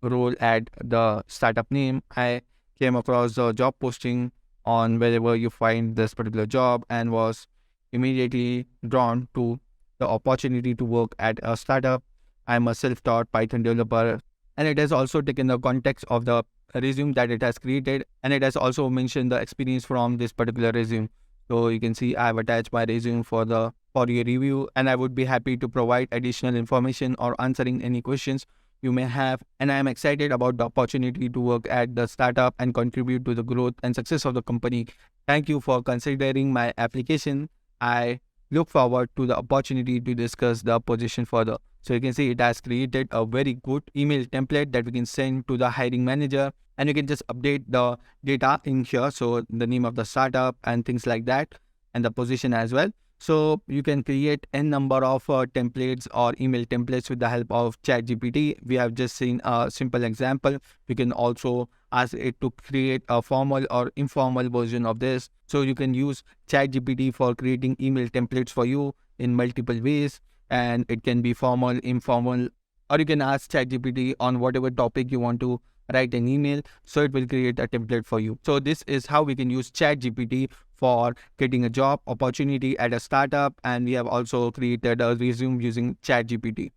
role at the startup name. I came across the job posting on wherever you find this particular job and was immediately drawn to the opportunity to work at a startup. I'm a self-taught Python developer, and it has also taken the context of the resume that it has created, and it has also mentioned the experience from this particular resume. So you can see I have attached my resume for your review, and I would be happy to provide additional information or answering any questions you may have. And I am excited about the opportunity to work at the startup and contribute to the growth and success of the company. Thank you for considering my application. I look forward to the opportunity to discuss the position further. So you can see it has created a very good email template that we can send to the hiring manager, and you can just update the data in here. So the name of the startup and things like that, and the position as well. So you can create n number of templates or email templates with the help of ChatGPT. We have just seen a simple example. We can also ask it to create a formal or informal version of this. So you can use ChatGPT for creating email templates for you in multiple ways, and it can be formal, informal, or you can ask ChatGPT on whatever topic you want to write an email, so it will create a template for you. So this is how we can use ChatGPT for getting a job opportunity at a startup, and we have also created a resume using ChatGPT.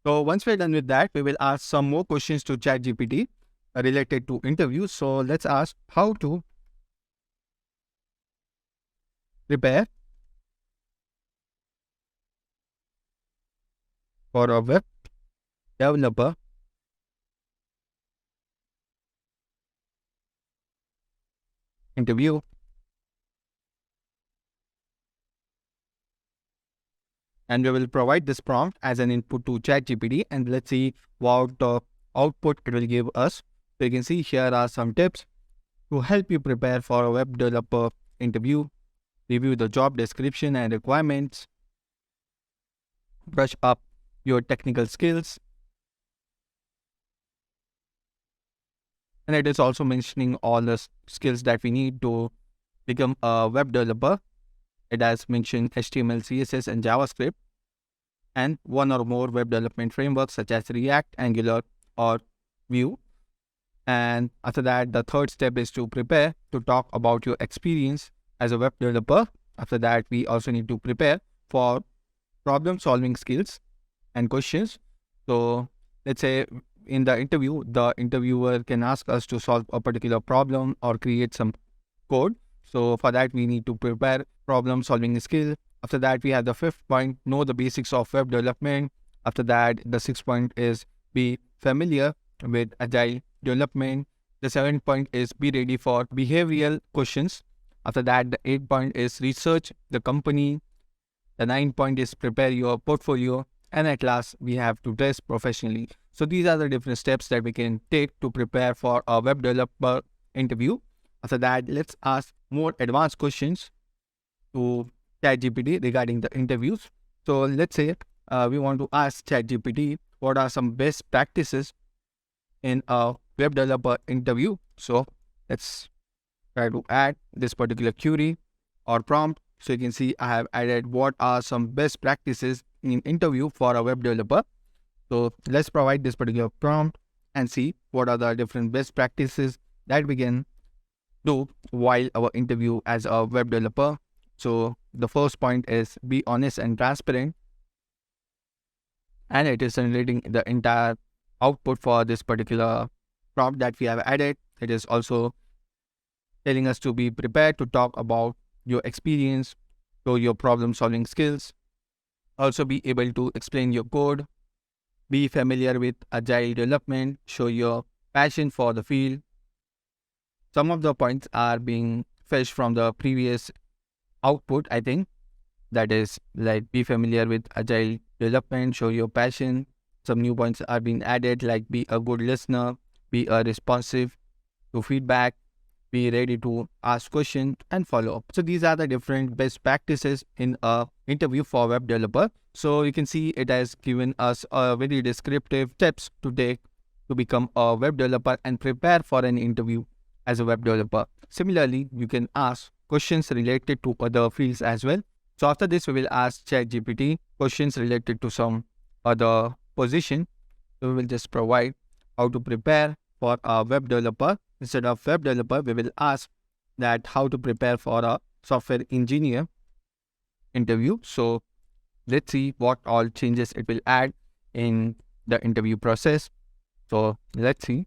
So once we're done with that, we will ask some more questions to ChatGPT related to interviews. So let's ask how to prepare for a web developer interview. And we will provide this prompt as an input to ChatGPT, and let's see what output it will give us. So you can see here are some tips to help you prepare for a web developer interview. Review the job description and requirements. Brush up your technical skills. And it is also mentioning all the skills that we need to become a web developer. It has mentioned HTML, CSS, and JavaScript, and one or more web development frameworks such as React, Angular, or Vue. And after that, the third step is to prepare to talk about your experience as a web developer. After that, we also need to prepare for problem solving skills and questions. So let's say in the interview, the interviewer can ask us to solve a particular problem or create some code. So for that, we need to prepare problem solving skill. After that, we have the fifth point, know the basics of web development. After that, the sixth point is be familiar with agile development. The seventh point is be ready for behavioral questions. After that, the eighth point is research the company. The ninth point is prepare your portfolio. And at last, we have to dress professionally. So these are the different steps that we can take to prepare for a web developer interview. After that, let's ask more advanced questions to ChatGPT regarding the interviews. So let's say we want to ask ChatGPT what are some best practices in a web developer interview. So let's try to add this particular query or prompt. So you can see I have added what are some best practices in interview for a web developer. So let's provide this particular prompt and see what are the different best practices that we can do while our interview as a web developer. So the first point is be honest and transparent, and it is generating the entire output for this particular prompt that we have added. It is also telling us to be prepared to talk about your experience, show your problem solving skills, also be able to explain your code, be familiar with agile development, show your passion for the field. Some of the points are being fetched from the previous output, I think. That is like be familiar with agile development, show your passion. Some new points are being added like be a good listener, be responsive to feedback, be ready to ask questions and follow up. So these are the different best practices in a interview for web developer. So you can see it has given us a very descriptive steps to take to become a web developer and prepare for an interview as a web developer. Similarly, you can ask questions related to other fields as well. So after this, we will ask ChatGPT questions related to some other position. So we will just provide how to prepare for a web developer. Instead of web developer, we will ask that how to prepare for a software engineer interview. So let's see what all changes it will add in the interview process. So let's see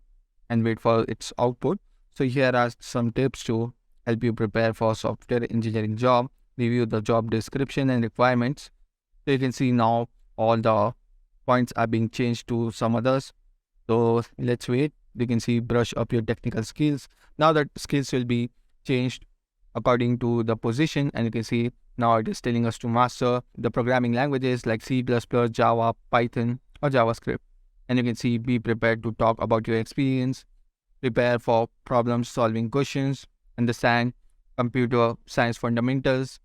and wait for its output. So here are some tips to help you prepare for software engineering job. Review the job description and requirements. So you can see now all the points are being changed to some others. So let's wait. You can see brush up your technical skills. Now that skills will be changed according to the position, and you can see now it is telling us to master the programming languages like C++, Java, Python, or JavaScript. And you can see be prepared to talk about your experience, prepare for problem solving questions, understand computer science fundamentals,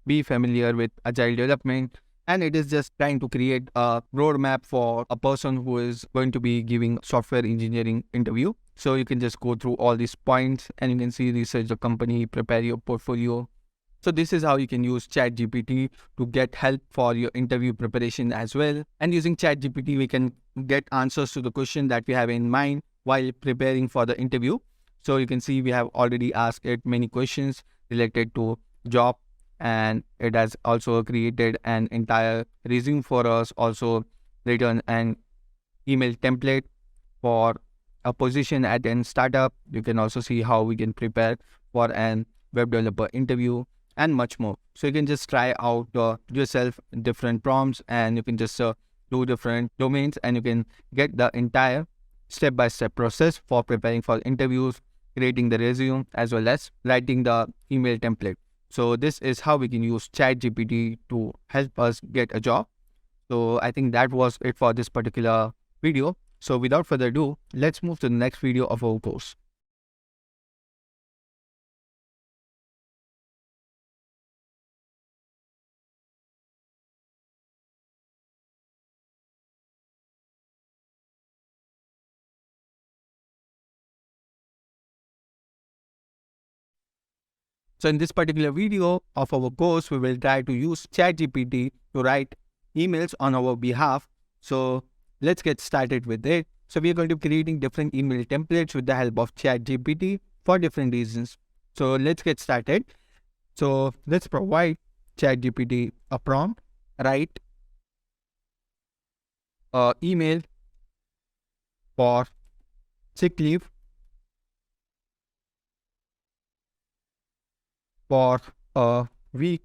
be familiar with agile development, and it is just trying to create a roadmap for a person who is going to be giving software engineering interview. So you can just go through all these points and you can see research the company, prepare your portfolio, So this is how you can use ChatGPT to get help for your interview preparation as well. And using ChatGPT, we can get answers to the question that we have in mind while preparing for the interview. So you can see we have already asked it many questions related to job, and it has also created an entire resume for us, also written an email template for a position at a startup. You can also see how we can prepare for an web developer interview and much more. So you can just try out yourself different prompts, and you can just do different domains, and you can get the entire step-by-step process for preparing for interviews, creating the resume, as well as writing the email template. So this is how we can use ChatGPT to help us get a job. So I think that was it for this particular video. So without further ado, let's move to the next video of our course. So in this particular video of our course, we will try to use ChatGPT to write emails on our behalf. So let's get started with it. So we are going to be creating different email templates with the help of ChatGPT for different reasons. So let's get started. So let's provide ChatGPT a prompt, write an email for sick leave for a week.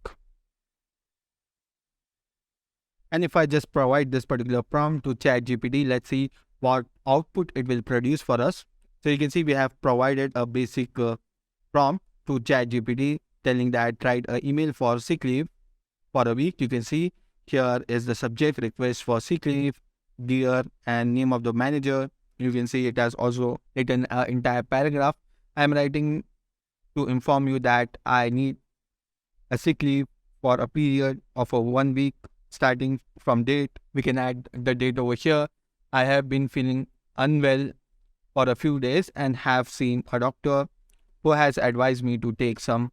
And if I just provide this particular prompt to ChatGPT, let's see what output it will produce for us. So you can see we have provided a basic prompt to ChatGPT telling that write an email for sick leave for a week. You can see here is the subject, request for sick leave, dear, and name of the manager. You can see it has also written an entire paragraph. I'm writing to inform you that I need a sick leave for a period of a 1 week starting from date. We can add the date over here. I have been feeling unwell for a few days and have seen a doctor who has advised me to take some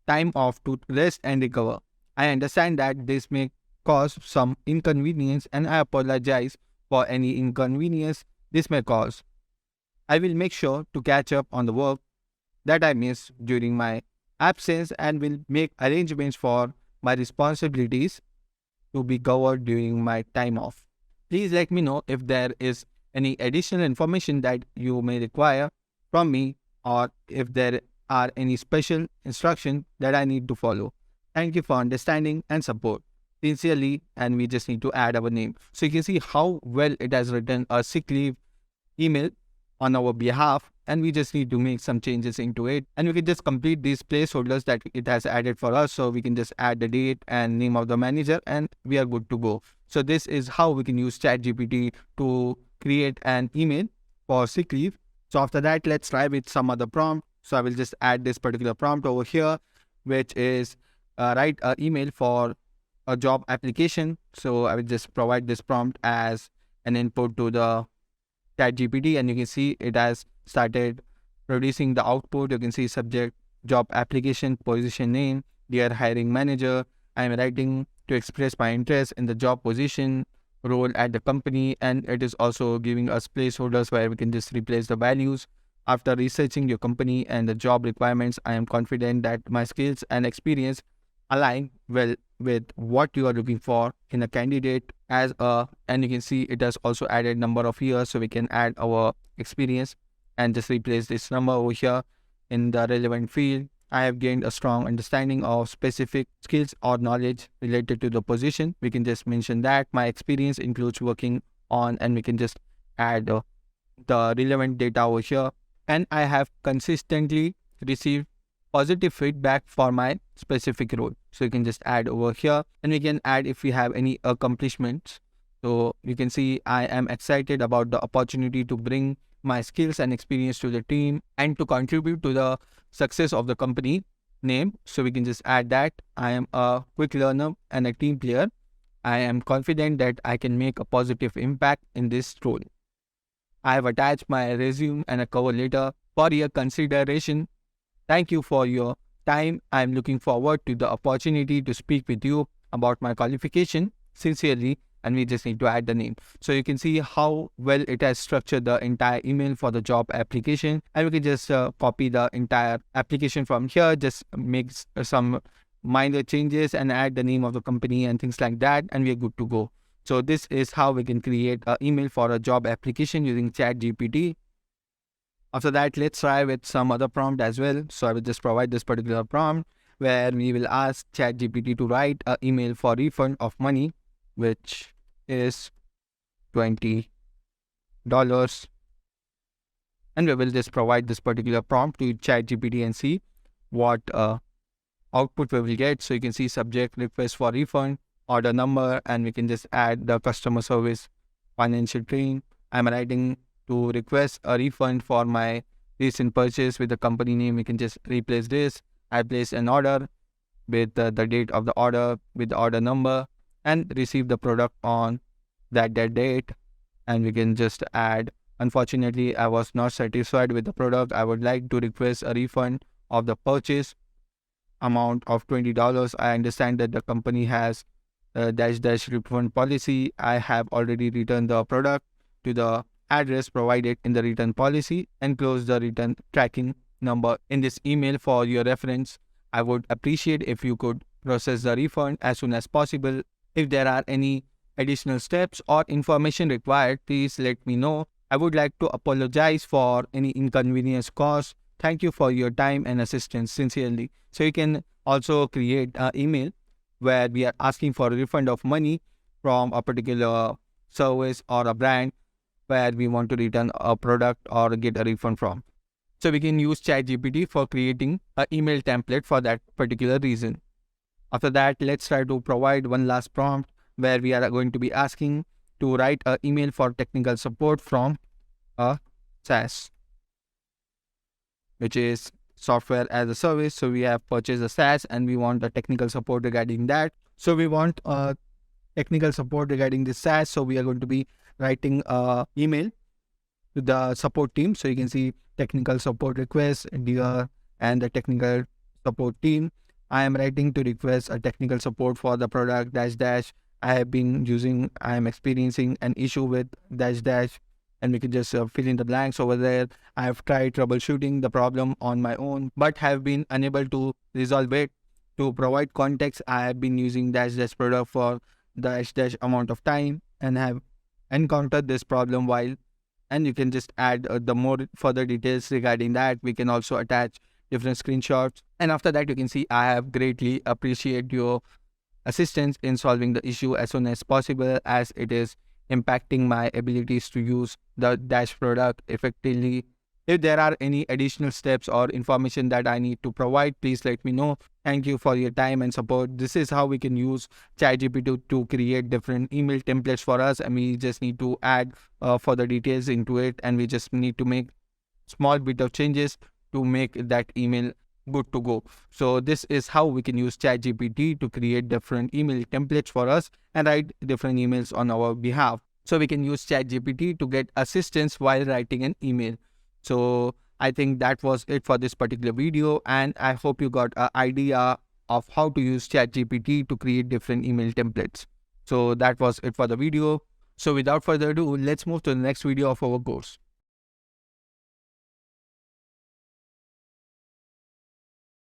time off to rest and recover. I understand that this may cause some inconvenience, and I apologize for any inconvenience this may cause. I will make sure to catch up on the work that I missed during my absence and will make arrangements for my responsibilities to be covered during my time off. Please let me know if there is any additional information that you may require from me, or if there are any special instructions that I need to follow. Thank you for understanding and support. Sincerely, and we just need to add our name. So you can see how well it has written a sick leave email on our behalf, and we just need to make some changes into it, and we can just complete these placeholders that it has added for us. So we can just add the date and name of the manager, and we are good to go. So this is how we can use ChatGPT to create an email for sick leave. So after that, let's try with some other prompt. So I will just add this particular prompt over here, which is write an email for a job application. So I will just provide this prompt as an input to the ChatGPT, and you can see it has started producing the output. You can see subject, job application, position name, dear hiring manager. I am writing to express my interest in the job position, role at the company, and it is also giving us placeholders where we can just replace the values. After researching your company and the job requirements, I am confident that my skills and experience align well with what you are looking for in a candidate and you can see it has also added number of years, so we can add our experience and just replace this number over here in the relevant field. I have gained a strong understanding of specific skills or knowledge related to the position. We can just mention that my experience includes working on, and we can just add the relevant data over here. And I have consistently received positive feedback for my specific role. So you can just add over here, and we can add if we have any accomplishments. So you can see I am excited about the opportunity to bring my skills and experience to the team and to contribute to the success of the company name. So we can just add that I am a quick learner and a team player. I am confident that I can make a positive impact in this role. I have attached my resume and a cover letter for your consideration. Thank you for your time. I'm looking forward to the opportunity to speak with you about my qualification. Sincerely, and we just need to add the name. So you can see how well it has structured the entire email for the job application, and we can just copy the entire application from here, just make some minor changes and add the name of the company and things like that, and we are good to go. So this is how we can create an email for a job application using ChatGPT. After that, let's try with some other prompt as well. So I will just provide this particular prompt where we will ask ChatGPT to write an email for refund of money, which is $20. And we will just provide this particular prompt to ChatGPT and see what output we will get. So you can see subject request for refund, order number, and we can just add the customer service financial train. I'm writing to request a refund for my recent purchase with the company name. We can just replace this. I place an order with the date of the order, with the order number, and receive the product on that date. And we can just add, unfortunately, I was not satisfied with the product. I would like to request a refund of the purchase amount of $20. I understand that the company has a dash refund policy. I have already returned the product to the address provided in the return policy and close the return tracking number in this email for your reference. I would appreciate if you could process the refund as soon as possible. If there are any additional steps or information required, please let me know. I would like to apologize for any inconvenience caused. Thank you for your time and assistance. Sincerely. So you can also create an email where we are asking for a refund of money from a particular service or a brand where we want to return a product or get a refund from. So we can use ChatGPT for creating an email template for that particular reason. After that, let's try to provide one last prompt where we are going to be asking to write an email for technical support from a SaaS, which is software as a service. So we have purchased a SaaS and we want the technical support regarding that. So we want technical support regarding this SaaS. So we are going to be writing an email to the support team. So you can see technical support request, dear, and the technical support team. I am writing to request a technical support for the product I am experiencing an issue with and we can just fill in the blanks over there. I have tried troubleshooting the problem on my own, but have been unable to resolve it. To provide context, I have been using product for amount of time and have encountered this problem while, and you can just add the more further details regarding that. We can also attach different screenshots. And after that, you can see I have greatly appreciate your assistance in solving the issue as soon as possible, as it is impacting my abilities to use the Dash product effectively. If there are any additional steps or information that I need to provide, please let me know. Thank you for your time and support. This is how we can use ChatGPT to create different email templates for us, and we just need to add further details into it, and we just need to make small bit of changes to make that email good to go. So this is how we can use ChatGPT to create different email templates for us and write different emails on our behalf. So we can use ChatGPT to get assistance while writing an email. So I think that was it for this particular video, and I hope you got an idea of how to use ChatGPT to create different email templates. So that was it for the video. So without further ado, let's move to the next video of our course.